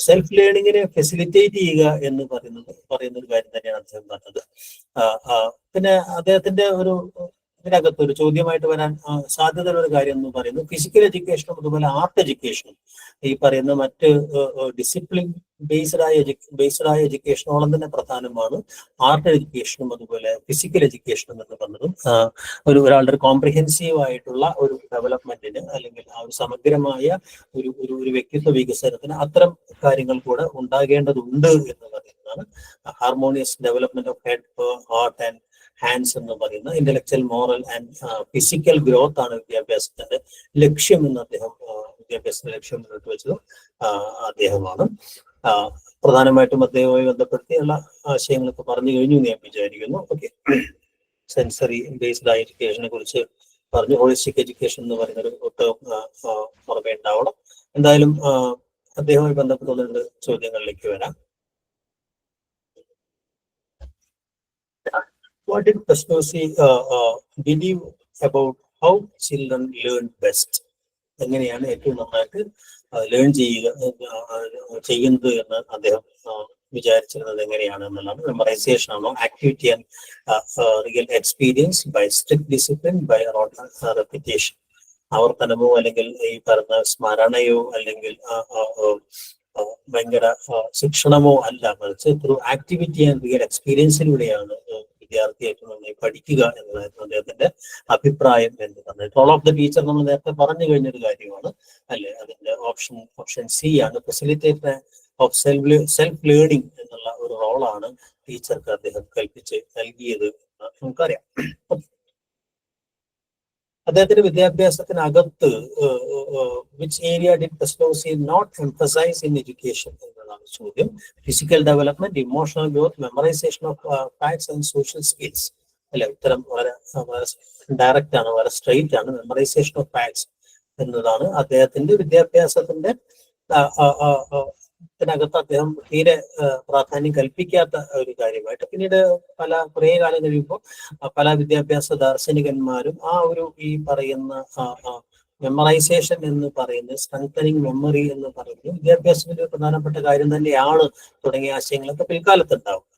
സെൽഫ് ലേണിങ്ങിനെ ഫെസിലിറ്റേറ്റ് ചെയ്യുക എന്ന് പറയുന്ന ഒരു കാര്യം തന്നെയാണ് അദ്ദേഹം പറഞ്ഞത്. പിന്നെ അദ്ദേഹത്തിന്റെ ഇതിനകത്ത് ഒരു ചോദ്യമായിട്ട് വരാൻ സാധ്യതയുള്ള ഒരു കാര്യം എന്ന് പറയുന്നത് ഫിസിക്കൽ എഡ്യൂക്കേഷനും അതുപോലെ ആർട്ട് എഡ്യൂക്കേഷനും ഈ പറയുന്ന മറ്റ് ഡിസിപ്ലിൻ ബേസ്ഡായ എഡ്യൂക്കേഷനോളം തന്നെ പ്രധാനമാണ് ആർട്ട് എഡ്യൂക്കേഷനും അതുപോലെ ഫിസിക്കൽ എഡ്യൂക്കേഷനും എന്ന് പറഞ്ഞതും. ഒരാളുടെ കോംപ്രിഹെൻസീവ് ആയിട്ടുള്ള ഒരു ഡെവലപ്മെന്റിന് അല്ലെങ്കിൽ ആ ഒരു സമഗ്രമായ ഒരു വ്യക്തിത്വ വികസനത്തിന് അത്തരം കാര്യങ്ങൾ കൂടെ ഉണ്ടാകേണ്ടതുണ്ട് എന്ന് പറയുന്നതാണ്. Harmonious development of head, heart and hands എന്ന് പറയുന്ന intellectual, moral and physical growth ആണ് വിദ്യാഭ്യാസത്തിന്റെ ലക്ഷ്യം എന്ന് വിദ്യാഭ്യാസത്തിന്റെ ലക്ഷ്യം മുന്നോട്ട് വെച്ചതും അദ്ദേഹമാണ്. പ്രധാനമായിട്ടും അദ്ദേഹവുമായി ബന്ധപ്പെടുത്തിയുള്ള ആശയങ്ങളൊക്കെ പറഞ്ഞു കഴിഞ്ഞു ഞാൻ വിചാരിക്കുന്നു. ഓക്കെ, സെൻസറി ബേസ്ഡ് ആയ എഡ്യൂക്കേഷനെ കുറിച്ച് പറഞ്ഞു. ഹോളിസ്റ്റിക് എഡ്യൂക്കേഷൻ എന്ന് പറയുന്നൊരു ഓർമ്മയുണ്ടാവണം. എന്തായാലും അദ്ദേഹവുമായി ബന്ധപ്പെട്ടുള്ള ചോദ്യങ്ങളിലേക്ക് വരാം. What did Pestalozzi believe about how children learn best? എങ്ങനെയാണ് ഏറ്റവും നന്നായിട്ട് ലേൺ ചെയ്യുന്നത് എന്ന് അദ്ദേഹം വിചാരിച്ചിരുന്നത് എങ്ങനെയാണ് എന്നുള്ളതാണ്. മെമ്മറൈസേഷൻ ആണോ, activity and real experience, by strict discipline, by repetition, ആവർത്തനമോ അല്ലെങ്കിൽ ഈ പറഞ്ഞ സ്മരണയോ അല്ലെങ്കിൽ ഭയങ്കര ശിക്ഷണമോ അല്ല, മറിച്ച് ത്രൂ ആക്ടിവിറ്റി ആൻഡ് റിയൽ എക്സ്പീരിയൻസിലൂടെയാണ് വിദ്യാർത്ഥി ഏറ്റവും നന്നായി പഠിക്കുക എന്നതായിരുന്നു അദ്ദേഹത്തിന്റെ അഭിപ്രായം എന്ന് പറഞ്ഞത്. റോൾ ഓഫ് ദ ടീച്ചർ നമ്മൾ നേരത്തെ പറഞ്ഞു കഴിഞ്ഞൊരു കാര്യമാണ് അല്ലെ. അതിന്റെ ഓപ്ഷൻ സി ആണ്. ഫെസിലിറ്റേറ്റർ ഓഫ് സെൽഫ് ലേണിംഗ് എന്നുള്ള ഒരു റോളാണ് ടീച്ചർക്ക് അദ്ദേഹം കൽപ്പിച്ച് നൽകിയത് നമുക്കറിയാം. അദ്ദേഹത്തിന്റെ വിദ്യാഭ്യാസത്തിനകത്ത് which area did Pestalozzi not emphasize in education എന്ന് എന്നതാണ് ചോദ്യം. Physical development, emotional growth, memorization of facts and social skills. അല്ലെ, ഉത്തരം വളരെ ഡയറക്റ്റ് ആണ്, വളരെ സ്ട്രെയിറ്റ് ആണ്. മെമ്മറൈസേഷൻ ഓഫ് ഫാക്ട്സ് എന്നതാണ് അദ്ദേഹത്തിന്റെ വിദ്യാഭ്യാസത്തിന്റെ ത്തിനകത്ത് അദ്ദേഹം തീരെ പ്രാധാന്യം കൽപ്പിക്കാത്ത ഒരു കാര്യമായിട്ട് പിന്നീട് കുറേ കാലം കഴിയുമ്പോൾ പല വിദ്യാഭ്യാസ ദാർശനികന്മാരും ആ ഒരു ഈ പറയുന്ന മെമ്മറൈസേഷൻ എന്ന് പറയുന്നത്, സ്ട്രെങ്തനിങ് മെമ്മറി എന്ന് പറയുന്നത് വിദ്യാഭ്യാസത്തിന്റെ ഒരു പ്രധാനപ്പെട്ട കാര്യം തന്നെയാണ് തുടങ്ങിയ ആശയങ്ങളൊക്കെ പിൽക്കാലത്ത് ഉണ്ടാവുന്നത്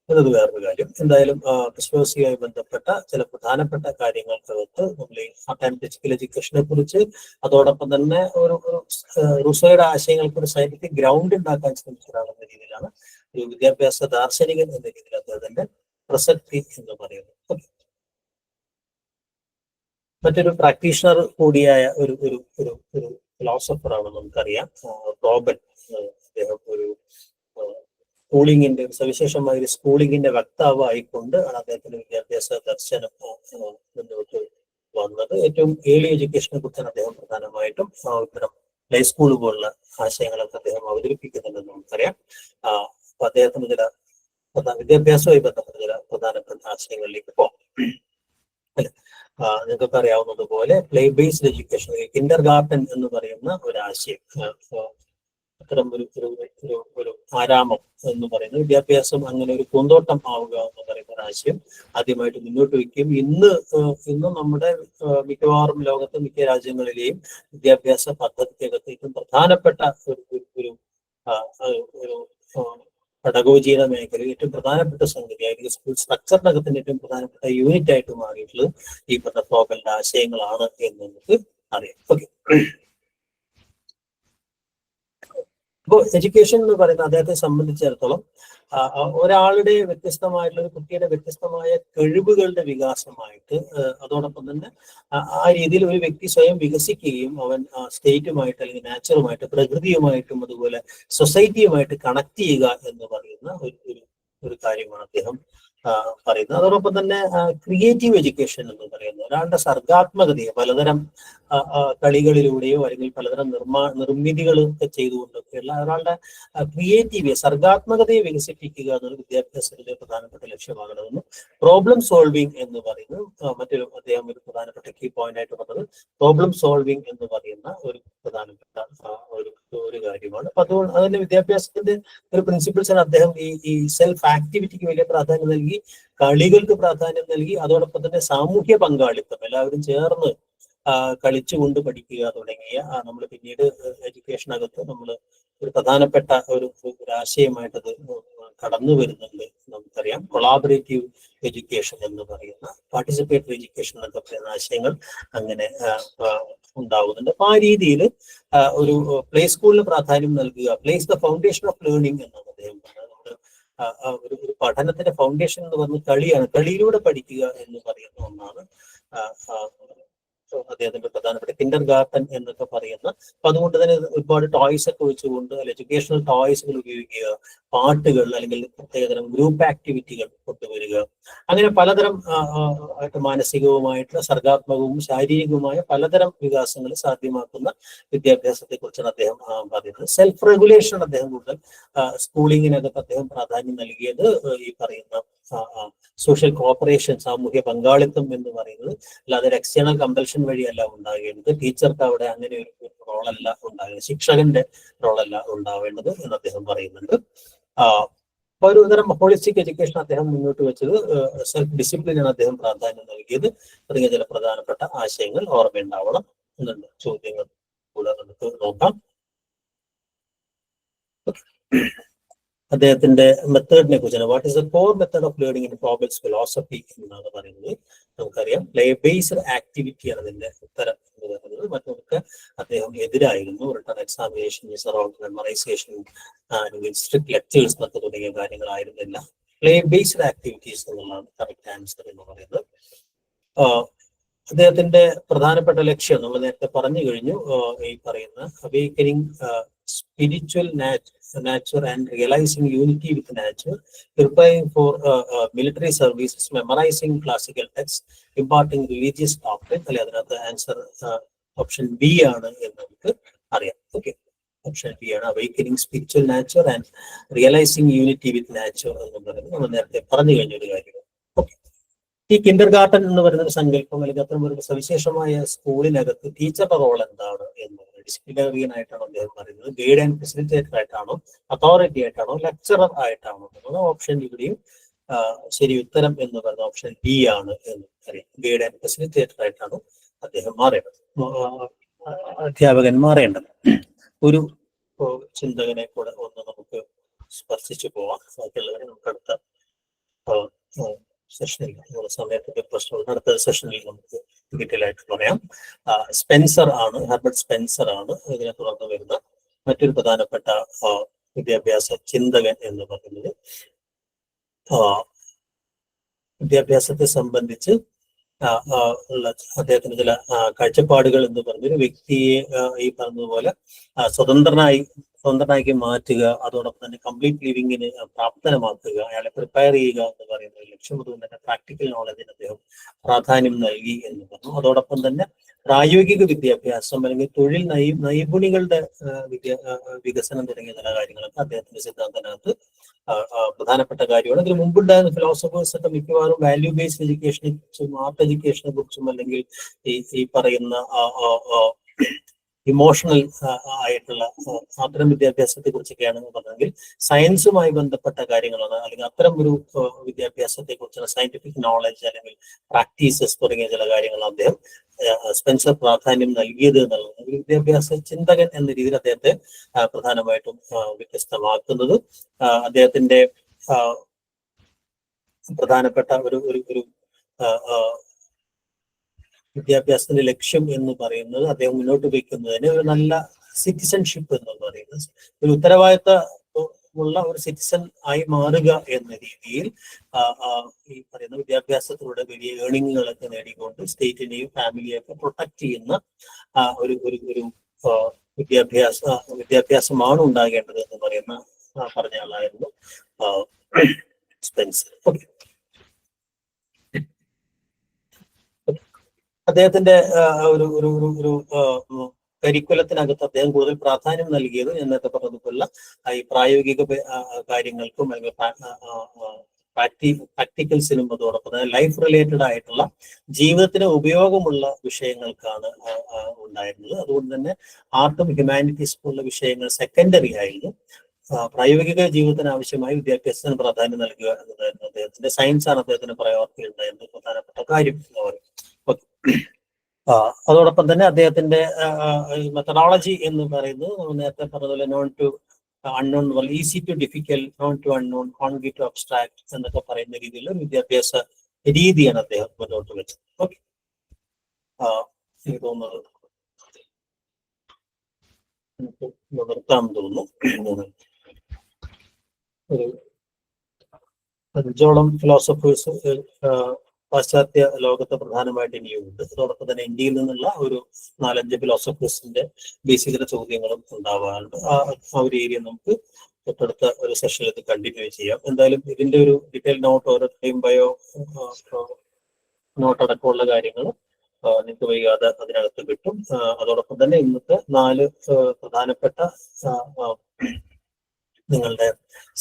എന്നത് വേറൊരു കാര്യം. എന്തായാലും ക്രിസ്മസിയുമായി ബന്ധപ്പെട്ട ചില പ്രധാനപ്പെട്ട കാര്യങ്ങൾക്കകത്ത് നമ്മൾ ഈ ആർട്ട് ആൻഡ് ഫിസിക്കൽ എഡ്യൂക്കേഷനെ കുറിച്ച്, അതോടൊപ്പം തന്നെ ഒരു റുസോയുടെ ആശയങ്ങൾക്ക് ഒരു സയന്റിഫിക് ഗ്രൗണ്ട് ഉണ്ടാക്കാൻ ശ്രമിച്ച ഒരാളെന്ന രീതിയിലാണ് ഒരു വിദ്യാഭ്യാസ ദാർശനികൻ എന്ന രീതിയിൽ അദ്ദേഹത്തിന്റെ പ്രസക്തി എന്ന് പറയുന്നത്. മറ്റൊരു പ്രാക്ടീഷണർ കൂടിയായ ഒരു ഒരു ഒരു ഒരു ഫിലോസഫറാണ് നമുക്കറിയാം, റോബൻ. അദ്ദേഹം ഒരു സ്കൂളിങ്ങിന്റെ സവിശേഷമായ ഒരു സ്കൂളിങ്ങിന്റെ വക്താവ് ആയിക്കൊണ്ട് ആണ് അദ്ദേഹത്തിന്റെ വിദ്യാഭ്യാസ ദർശനം മുന്നോട്ട് വന്നത്. ഏറ്റവും ഏർലി എഡ്യൂക്കേഷനെ കുറിച്ചാണ് അദ്ദേഹം പ്രധാനമായിട്ടും ഇത്തരം പ്ലേ സ്കൂൾ പോലുള്ള ആശയങ്ങളൊക്കെ അദ്ദേഹം അവതരിപ്പിക്കുന്നുണ്ടെന്ന് നമുക്കറിയാം. അപ്പൊ അദ്ദേഹത്തിന് ചില വിദ്യാഭ്യാസവുമായി ബന്ധപ്പെട്ട ചില പ്രധാനപ്പെട്ട ആശയങ്ങളിലേക്ക് പോകാം. അല്ലെ, നിങ്ങൾക്കൊക്കെ അറിയാവുന്നതുപോലെ play based education, Kinder Garten എന്ന് പറയുന്ന ഒരു ആശയം, അത്തരം ഒരു ആരാമം എന്ന് പറയുന്നത്, വിദ്യാഭ്യാസം അങ്ങനെ ഒരു പൂന്തോട്ടം ആവുക എന്ന് പറയുന്ന ഒരു ആശയം ആദ്യമായിട്ട് മുന്നോട്ട് വയ്ക്കുകയും ഇന്ന് നമ്മുടെ മിക്കവാറും ലോകത്തെ മിക്ക രാജ്യങ്ങളിലെയും വിദ്യാഭ്യാസ പദ്ധതിക്കകത്ത് ഏറ്റവും പ്രധാനപ്പെട്ട ഒരു പെഡഗോജിയുടെ മേഖലയിൽ ഏറ്റവും പ്രധാനപ്പെട്ട സംഗതിയായിട്ട് സ്കൂൾ സ്ട്രക്ചറിനകത്തിന്റെ ഏറ്റവും പ്രധാനപ്പെട്ട യൂണിറ്റ് ആയിട്ട് മാറിയിട്ടുള്ളത് ഈ പറഞ്ഞ ഫ്രോബലിന്റെ ആശയങ്ങളാണ് എന്ന് നമുക്ക് അറിയാം. ഓക്കെ, അപ്പോൾ എഡ്യൂക്കേഷൻ എന്ന് പറയുന്നത് അദ്ദേഹത്തെ സംബന്ധിച്ചിടത്തോളം ഒരാളുടെ വ്യത്യസ്തമായിട്ടുള്ള ഒരു കുട്ടിയുടെ വ്യത്യസ്തമായ കഴിവുകളുടെ വികാസമായിട്ട്, അതോടൊപ്പം തന്നെ ആ രീതിയിൽ ഒരു വ്യക്തി സ്വയം വികസിക്കുകയും അവൻ സ്റ്റേറ്റുമായിട്ട് അല്ലെങ്കിൽ നാച്ചുറുമായിട്ട്, പ്രകൃതിയുമായിട്ടും അതുപോലെ സൊസൈറ്റിയുമായിട്ട് കണക്ട് ചെയ്യുക എന്ന് പറയുന്ന ഒരു കാര്യമാണ് അദ്ദേഹം പറയുന്നത്. അതോടൊപ്പം തന്നെ ക്രിയേറ്റീവ് എഡ്യൂക്കേഷൻ എന്ന് പറയുന്നത് ഒരാളുടെ സർഗാത്മകതയെ പലതരം കളികളിലൂടെയോ അല്ലെങ്കിൽ പലതരം നിർമ്മിതികളൊക്കെ ചെയ്തുകൊണ്ടൊക്കെയുള്ള ഒരാളുടെ സർഗാത്മകതയെ വികസിപ്പിക്കുക എന്നൊരു വിദ്യാഭ്യാസത്തിന്റെ പ്രധാനപ്പെട്ട ലക്ഷ്യമാകണമെന്ന് പ്രോബ്ലം സോൾവിങ് എന്ന് പറയുന്നത് മറ്റൊരു അദ്ദേഹം ഒരു പ്രധാനപ്പെട്ട കീ പോയിന്റ് ആയിട്ട് പറഞ്ഞത് പ്രോബ്ലം സോൾവിങ് എന്ന് പറയുന്ന ഒരു പ്രധാനപ്പെട്ട ഒരു കാര്യമാണ്. അപ്പൊ അതുകൊണ്ട് അതിന്റെ വിദ്യാഭ്യാസത്തിന്റെ ഒരു പ്രിൻസിപ്പിൾസാണ് അദ്ദേഹം ഈ സെൽഫ് ആക്ടിവിറ്റിക്ക് വലിയ പ്രാധാന്യം നൽകി, കളികൾക്ക് പ്രാധാന്യം നൽകി, അതോടൊപ്പം തന്നെ സാമൂഹ്യ പങ്കാളിത്തം, എല്ലാവരും ചേർന്ന് കളിച്ചുകൊണ്ട് പഠിക്കുക തുടങ്ങിയ നമ്മൾ പിന്നീട് എഡ്യൂക്കേഷനകത്ത് നമ്മൾ ഒരു പ്രധാനപ്പെട്ട ഒരു ആശയമായിട്ടത് കടന്നു വരുന്നുണ്ട്. നമുക്കറിയാം കൊളാബറേറ്റീവ് എഡ്യൂക്കേഷൻ എന്ന് പറയുന്ന, പാർട്ടിസിപ്പേറ്ററി എഡ്യൂക്കേഷൻ എന്നൊക്കെ പറയുന്ന ആശയങ്ങൾ അങ്ങനെ ഉണ്ടാവുന്നുണ്ട്. അപ്പൊ ആ രീതിയിൽ ഒരു പ്ലേ സ്കൂളിന് പ്രാധാന്യം നൽകുക, place the foundation of learning എന്നാണ് അദ്ദേഹം പറഞ്ഞത്. ഒരു പഠനത്തിന്റെ ഫൗണ്ടേഷൻ എന്ന് പറഞ്ഞ കളിയാണ്, കളിയിലൂടെ പഠിക്കുക എന്ന് പറയുന്ന ഒന്നാണ് അദ്ദേഹത്തിന്റെ പ്രധാനപ്പെട്ട കിൻഡർ ഗാർട്ടൻ എന്നൊക്കെ പറയുന്ന. അപ്പൊ അതുകൊണ്ട് തന്നെ ഒരുപാട് ടോയ്സ് ഒക്കെ വെച്ചുകൊണ്ട് എഡ്യൂക്കേഷണൽ ടോയ്സുകൾ ഉപയോഗിക്കുക, പാട്ടുകൾ അല്ലെങ്കിൽ പ്രത്യേകതരം ഗ്രൂപ്പ് ആക്ടിവിറ്റികൾ കൊണ്ടുവരിക, അങ്ങനെ പലതരം മാനസികവുമായിട്ടുള്ള സർഗാത്മകവും ശാരീരികവുമായ പലതരം വികാസങ്ങൾ സാധ്യമാക്കുന്ന വിദ്യാഭ്യാസത്തെ കുറിച്ചാണ് അദ്ദേഹം പറയുന്നത്. സെൽഫ് റെഗുലേഷൻ അദ്ദേഹം കൂടുതൽ സ്കൂളിങ്ങിനകത്ത് അദ്ദേഹം പ്രാധാന്യം നൽകിയത് ഈ പറയുന്ന സോഷ്യൽ കോപ്പറേഷൻ, സാമൂഹ്യ പങ്കാളിത്തം എന്ന് പറയുന്നത് അല്ലാതെ ഒരു എക്സ്റ്റേണൽ കമ്പൽഷൻ വഴിയല്ല ഉണ്ടാകേണ്ടത്. ടീച്ചർക്ക് അവിടെ അങ്ങനെ ഒരു റോളല്ല ഉണ്ടാകേണ്ടത്, ശിക്ഷകന്റെ റോളല്ല ഉണ്ടാവേണ്ടത് എന്ന് അദ്ദേഹം പറയുന്നുണ്ട്. അപ്പൊ ഒരു തരം ഹോളിസ്റ്റിക് എഡ്യൂക്കേഷൻ അദ്ദേഹം മുന്നോട്ട് വെച്ചത്, സെൽഫ് ഡിസിപ്ലിനാണ് അദ്ദേഹം പ്രാധാന്യം നൽകിയത് തുടങ്ങിയ ചില പ്രധാനപ്പെട്ട ആശയങ്ങൾ ഓർമ്മയുണ്ടാവണം എന്നുണ്ട്. ചോദ്യങ്ങൾ കൂടെ നമുക്ക് നോക്കാം. അദ്ദേഹത്തിന്റെ മെത്തേഡിനെ കുറിച്ചാണ്. What is the core method of learning in problems philosophy എന്നാണ് പറയുന്നത്. നമുക്കറിയാം പ്ലേ ബേസ്ഡ് ആക്ടിവിറ്റി ആണ് അതിന്റെ ഉത്തരം എന്ന് പറയുന്നത്. മറ്റൊക്കെ അദ്ദേഹം എതിരായിരുന്നു. Written examination, memorization, strict lectures എന്നൊക്കെ തുടങ്ങിയ കാര്യങ്ങളായിരുന്നില്ല. പ്ലേ ബേസ്ഡ് ആക്ടിവിറ്റീസ് എന്നുള്ളതാണ് കറക്റ്റ് ആൻസർ എന്ന് പറയുന്നത്. അദ്ദേഹത്തിന്റെ പ്രധാനപ്പെട്ട ലക്ഷ്യം നമ്മൾ നേരത്തെ പറഞ്ഞു കഴിഞ്ഞു. ഈ പറയുന്ന awakening spiritual nature and realizing unity with nature, preparing for military services, memorizing classical texts, imparting religious doctrine. അല്ലെ, അതിനകത്ത് ആൻസർ ഓപ്ഷൻ ബി ആണ് എന്ന് നമുക്ക് അറിയാം. ഓക്കെ, ഓപ്ഷൻ ബി ആണ് awakening spiritual nature and realising unity with nature എന്ന് പറയുന്നത് നമ്മൾ നേരത്തെ പറഞ്ഞു കഴിഞ്ഞൊരു കാര്യമാണ്. ഓക്കെ, ഈ കിൻഡർ ഗാർട്ടൻ എന്ന് പറയുന്ന ഒരു സങ്കല്പം അല്ലെങ്കിൽ അത്തരം ഒരു സവിശേഷമായ സ്കൂളിനകത്ത് ടീച്ചറുടെ റോൾ എന്താണ് എന്ന് ഡിസിപ്ലിനറിയൻ ആയിട്ടാണോ അദ്ദേഹം പറയുന്നത്, ഗൈഡ് ആൻഡ് ഫെസിലിറ്റേറ്റർ ആയിട്ടാണോ, അതോറിറ്റി ആയിട്ടാണോ, ലെക്ചറർ ആയിട്ടാണോ എന്നുള്ളത് ഓപ്ഷൻ ഇവിടെയും ശരി ഉത്തരം എന്ന് പറയുന്ന ഓപ്ഷൻ ബി ആണ് എന്ന് അറിയാം. ഗൈഡ് ആൻഡ് ഫെസിലിറ്റേറ്റർ ആയിട്ടാണ് അദ്ദേഹം മാറേണ്ടത്, അധ്യാപകൻ മാറേണ്ടത്. ഒരു ചിന്തകനെ കൂടെ ഒന്ന് നമുക്ക് സ്പർശിച്ചു പോവാം. ബാക്കിയുള്ളവരെ നമുക്ക് അടുത്ത സെഷനിൽ നമ്മുടെ സമയത്തിന്റെ പ്രശ്നമുണ്ട്. അടുത്ത സെഷനിൽ നമുക്ക് ഡീറ്റെയിൽ ആയിട്ട് പറയാം. സ്പെൻസർ ആണ്, ഹെർബർട്ട് സ്പെൻസർ ആണ് ഇതിനെ തുടർന്ന് വരുന്ന മറ്റൊരു പ്രധാനപ്പെട്ട വിദ്യാഭ്യാസ ചിന്തകൻ എന്ന് പറയുന്നത്. വിദ്യാഭ്യാസത്തെ സംബന്ധിച്ച് ഉള്ള അദ്ദേഹത്തിന് ചില കാഴ്ചപ്പാടുകൾ എന്ന് പറഞ്ഞൊരു വ്യക്തിയെ ഈ പറഞ്ഞതുപോലെ സ്വതന്ത്രനാക്കി മാറ്റുക, അതോടൊപ്പം തന്നെ കംപ്ലീറ്റ് ലിവിങ്ങിന് പ്രാപ്തനമാക്കുക, അയാളെ പ്രിപ്പയർ ചെയ്യുക എന്ന് പറയുന്ന ഒരു ലക്ഷ്യം. അതുകൊണ്ട് തന്നെ പ്രാക്ടിക്കൽ നോളജിന് അദ്ദേഹം പ്രാധാന്യം നൽകി എന്ന് പറഞ്ഞു. അതോടൊപ്പം തന്നെ പ്രായോഗിക വിദ്യാഭ്യാസം അല്ലെങ്കിൽ തൊഴിൽ നൈപുണികളുടെ വികസനം തുടങ്ങിയ ചില കാര്യങ്ങളൊക്കെ അദ്ദേഹത്തിന്റെ സിദ്ധാന്തത്തിനകത്ത് പ്രധാനപ്പെട്ട കാര്യമാണ്. ഇതിന് മുമ്പുണ്ടായിരുന്ന ഫിലോസഫേഴ്സ് ഒക്കെ മിക്കവാറും വാല്യൂ ബേസ്ഡ് എഡ്യൂക്കേഷനെ കുറിച്ചും ആർട്ട് എഡ്യൂക്കേഷനെ കുറിച്ചും അല്ലെങ്കിൽ ഈ പറയുന്ന ഇമോഷണൽ ആയിട്ടുള്ള അത്തരം വിദ്യാഭ്യാസത്തെ കുറിച്ചൊക്കെയാണ് പറഞ്ഞെങ്കിൽ സയൻസുമായി ബന്ധപ്പെട്ട കാര്യങ്ങളാണ്, അല്ലെങ്കിൽ അത്തരം ഒരു വിദ്യാഭ്യാസത്തെ കുറിച്ചുള്ള സയന്റിഫിക് നോളജ് അല്ലെങ്കിൽ പ്രാക്ടീസസ് തുടങ്ങിയ ചില കാര്യങ്ങളാണ് അദ്ദേഹം സ്പെൻസർ പ്രാധാന്യം നൽകിയത് എന്നുള്ളത് ഒരു വിദ്യാഭ്യാസ ചിന്തകൻ എന്ന രീതിയിൽ അദ്ദേഹത്തെ പ്രധാനമായിട്ടും വ്യത്യസ്തമാക്കുന്നത്. അദ്ദേഹത്തിന്റെ പ്രധാനപ്പെട്ട ഒരു വിദ്യാഭ്യാസത്തിന്റെ ലക്ഷ്യം എന്ന് പറയുന്നത് അദ്ദേഹം മുന്നോട്ട് വയ്ക്കുന്നതിന് ഒരു നല്ല സിറ്റിസൺഷിപ്പ് എന്ന് പറയുന്നത് ഒരു ഉത്തരവാദിത്തമുള്ള ഒരു സിറ്റിസൺ ആയി മാറുക എന്ന രീതിയിൽ ഈ പറയുന്ന വിദ്യാഭ്യാസത്തിലൂടെ വലിയ ഏണിങ്ങുകളൊക്കെ നേടിക്കൊണ്ട് സ്റ്റേറ്റിനെയും ഫാമിലിയെയും ഒക്കെ പ്രൊട്ടക്ട് ചെയ്യുന്ന ഒരു വിദ്യാഭ്യാസമാണ് ഉണ്ടാകേണ്ടത് എന്ന് പറഞ്ഞ ആളായിരുന്നു സ്പെൻസർ. ഓക്കെ, അദ്ദേഹത്തിന്റെ ഒരു കരിക്കുലത്തിനകത്ത് അദ്ദേഹം കൂടുതൽ പ്രാധാന്യം നൽകിയത് ഞാൻ നേരത്തെ പറഞ്ഞതുപോലുള്ള ഈ പ്രായോഗിക കാര്യങ്ങൾക്കും അല്ലെങ്കിൽ പ്രാക്ടിക്കൽസിനും അതോടൊപ്പം തന്നെ ലൈഫ് റിലേറ്റഡ് ആയിട്ടുള്ള ജീവിതത്തിന് ഉപയോഗമുള്ള വിഷയങ്ങൾക്കാണ് ഉണ്ടായിരുന്നത്. അതുകൊണ്ട് തന്നെ ആർട്ടും ഹ്യൂമാനിറ്റീസ് പോലുള്ള വിഷയങ്ങൾ സെക്കൻഡറി ആയിരുന്നു. പ്രായോഗിക ജീവിതത്തിന് ആവശ്യമായ വിദ്യാഭ്യാസത്തിന് പ്രാധാന്യം നൽകുക എന്നതായിരുന്നു അദ്ദേഹത്തിന്റെ. സയൻസാണ് അദ്ദേഹത്തിന്റെ പ്രയോറിറ്റി ഉണ്ടായിരുന്ന പ്രധാനപ്പെട്ട കാര്യം എന്ന് പറയും. അതോടൊപ്പം തന്നെ അദ്ദേഹത്തിന്റെ മെത്തഡോളജി എന്ന് പറയുന്നത് നമ്മൾ നേരത്തെ പറഞ്ഞതുപോലെ known to unknown, easy to difficult, known to unknown, concrete to abstract എന്നൊക്കെ പറയുന്ന രീതിയിലുള്ള വിദ്യാഭ്യാസ രീതിയാണ് അദ്ദേഹം മുന്നോട്ട് വെച്ചത്. ഓക്കെ, എനിക്ക് തോന്നുന്നത് നിർത്താൻ തോന്നുന്നു. ഒരു 5ഓളം ഫിലോസഫേഴ്സ് പാശ്ചാത്യ ലോകത്ത് പ്രധാനമായിട്ട് ഇനിയുമുണ്ട്. അതോടൊപ്പം തന്നെ ഇന്ത്യയിൽ നിന്നുള്ള ഒരു 4-5 ഫിലോസഫേഴ്സിന്റെ ബേസിക്കൽ ചോദ്യങ്ങളും ഉണ്ടാവാറുണ്ട്. ആ ഒരു ഏരിയ നമുക്ക് തൊട്ടടുത്ത ഒരു സെഷനിൽ ഇത് കണ്ടിന്യൂ ചെയ്യാം. എന്തായാലും ഇതിന്റെ ഒരു ഡീറ്റെയിൽ നോട്ട് ഓരോരുത്തരെയും ബയോ നോട്ട് അടക്കമുള്ള കാര്യങ്ങൾ നിങ്ങൾക്ക് വൈകാതെ അതിനകത്ത് കിട്ടും. അതോടൊപ്പം തന്നെ ഇന്നത്തെ 4 പ്രധാനപ്പെട്ട നിങ്ങളുടെ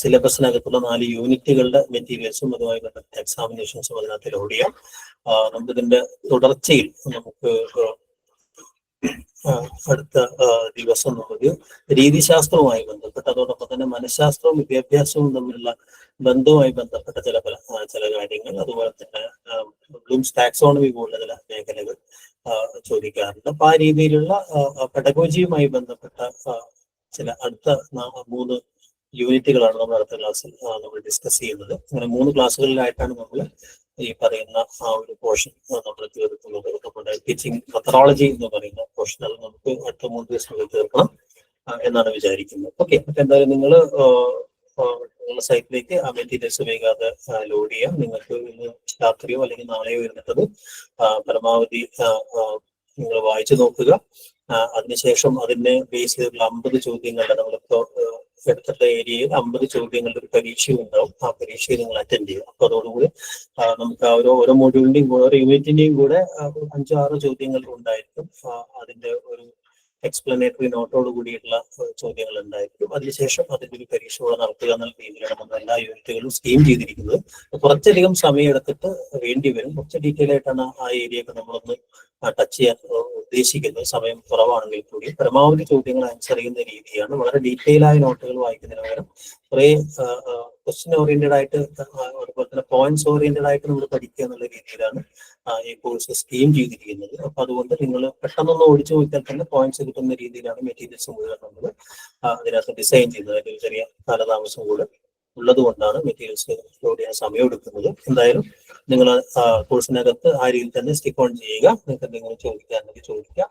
സിലബസിനകത്തുള്ള 4 യൂണിറ്റുകളുടെ മെറ്റീരിയൽസും അതുമായി ബന്ധപ്പെട്ട എക്സാമിനേഷൻസും അതിനകത്ത് ലോഡ് ചെയ്യാം. നമുക്കിതിന്റെ തുടർച്ചയിൽ നമുക്ക് അടുത്ത ദിവസം നമുക്ക് രീതിശാസ്ത്രവുമായി ബന്ധപ്പെട്ട് അതോടൊപ്പം തന്നെ മനഃശാസ്ത്രവും വിദ്യാഭ്യാസവും തമ്മിലുള്ള ബന്ധവുമായി ബന്ധപ്പെട്ട ചില കാര്യങ്ങൾ, അതുപോലെ തന്നെ ബ്ലൂംസ് ടാക്സോണമി പോലുള്ള ചില മേഖലകൾ ചോദിക്കാറുണ്ട്. അപ്പൊ ആ രീതിയിലുള്ള പെഡഗോജിയുമായി ബന്ധപ്പെട്ട ചില അടുത്ത 3 യൂണിറ്റുകളാണ് നമ്മൾ അടുത്ത ക്ലാസ്സിൽ നമ്മൾ ഡിസ്കസ് ചെയ്യുന്നത്. അങ്ങനെ 3 ക്ലാസ്സുകളിലായിട്ടാണ് നമ്മൾ ഈ പറയുന്ന ആ ഒരു പോർഷൻ നമ്മൾ തീർക്കുന്നത്. നമ്മുടെ ടീച്ചിങ് മെത്തഡോളജി എന്ന് പറയുന്ന പോർഷൻ അത് നമുക്ക് അടുത്ത 3 ദിവസങ്ങളിൽ തീർക്കണം എന്നാണ് വിചാരിക്കുന്നത്. ഓക്കെ, അപ്പൊ എന്തായാലും നിങ്ങൾ നിങ്ങളുടെ സൈറ്റിലേക്ക് ആ മെറ്റീരിയൽസ് വൈകാതെ ലോഡ് ചെയ്യാം. നിങ്ങൾക്ക് ഇന്ന് രാത്രിയോ അല്ലെങ്കിൽ നാളെയോ ഇരുന്നിട്ടത് പരമാവധി നിങ്ങൾ വായിച്ചു നോക്കുക. അതിനുശേഷം അതിനെ ബേസ് ചെയ്തിട്ടുള്ള 50 ചോദ്യങ്ങളുടെ നമ്മളിപ്പോ എടുത്തിട്ട ഏരിയയിൽ 50 ചോദ്യങ്ങളുടെ ഒരു പരീക്ഷയും ഉണ്ടാവും. ആ പരീക്ഷയിൽ നിങ്ങൾ അറ്റൻഡ് ചെയ്യുക. അപ്പൊ അതോടുകൂടി നമുക്ക് ഓരോ മോഡ്യൂളിന്റെയും ഓരോ യൂണിറ്റിന്റെയും കൂടെ 5-6 ചോദ്യങ്ങൾ ഉണ്ടായിരിക്കും. അതിന്റെ ഒരു എക്സ്പ്ലനേറ്ററി നോട്ടോട് കൂടിയിട്ടുള്ള ചോദ്യങ്ങൾ ഉണ്ടായിരിക്കും. അതിനുശേഷം അതിൻ്റെ ഒരു പരീക്ഷ കൂടെ നടത്തുക എന്നുള്ള രീതിയിലാണ് നമ്മൾ എല്ലാ യൂണിറ്റുകളും സ്കീം ചെയ്തിരിക്കുന്നത്. കുറച്ചധികം സമയം എടുത്തിട്ട് വേണ്ടി വരും. കുറച്ച് ഡീറ്റെയിൽ ആയിട്ടാണ് ആ ഏരിയയൊക്കെ നമ്മളൊന്ന് ടച്ച് ചെയ്യാൻ ഉദ്ദേശിക്കുന്നത്. സമയം കുറവാണെങ്കിൽ കൂടി പരമാവധി ചോദ്യങ്ങൾ ആൻസർ ചെയ്യുന്ന രീതിയാണ്. വളരെ ഡീറ്റെയിൽ ആയ നോട്ടുകൾ വായിക്കുന്നതിന് പകരം കുറേ ക്വസ്റ്റ്യൻ ഓറിയന്റഡ് ആയിട്ട്, അതുപോലെ തന്നെ പോയിന്റ്സ് ഓറിയന്റഡ് ആയിട്ട് നമ്മൾ പഠിക്കുക എന്നുള്ള രീതിയിലാണ് ഈ കോഴ്സ് സ്കീം ചെയ്തിരിക്കുന്നത്. അപ്പൊ അതുകൊണ്ട് നിങ്ങൾ പെട്ടെന്നൊന്ന് ഓടിച്ചു നോക്കിയാൽ തന്നെ പോയിന്റ്സ് കിട്ടുന്ന രീതിയിലാണ് മെറ്റീരിയൽസ് മുഴുവൻ നമ്മൾ അതിനകത്ത് ഡിസൈൻ ചെയ്യുന്നത്. അതിൽ ചെറിയ കാലതാമസം കൂടെ ഉള്ളത് കൊണ്ടാണ് മെറ്റീരിയൽസ് ലോഡ് ചെയ്യാൻ സമയം എടുക്കുന്നത്. എന്തായാലും നിങ്ങൾ കോഴ്സിനകത്ത് ആ രീതിയിൽ തന്നെ സ്റ്റിക്ക് ഓൺ ചെയ്യുക. നിങ്ങൾക്ക് എന്തെങ്കിലും ചോദിക്കാമെങ്കിൽ ചോദിക്കാം.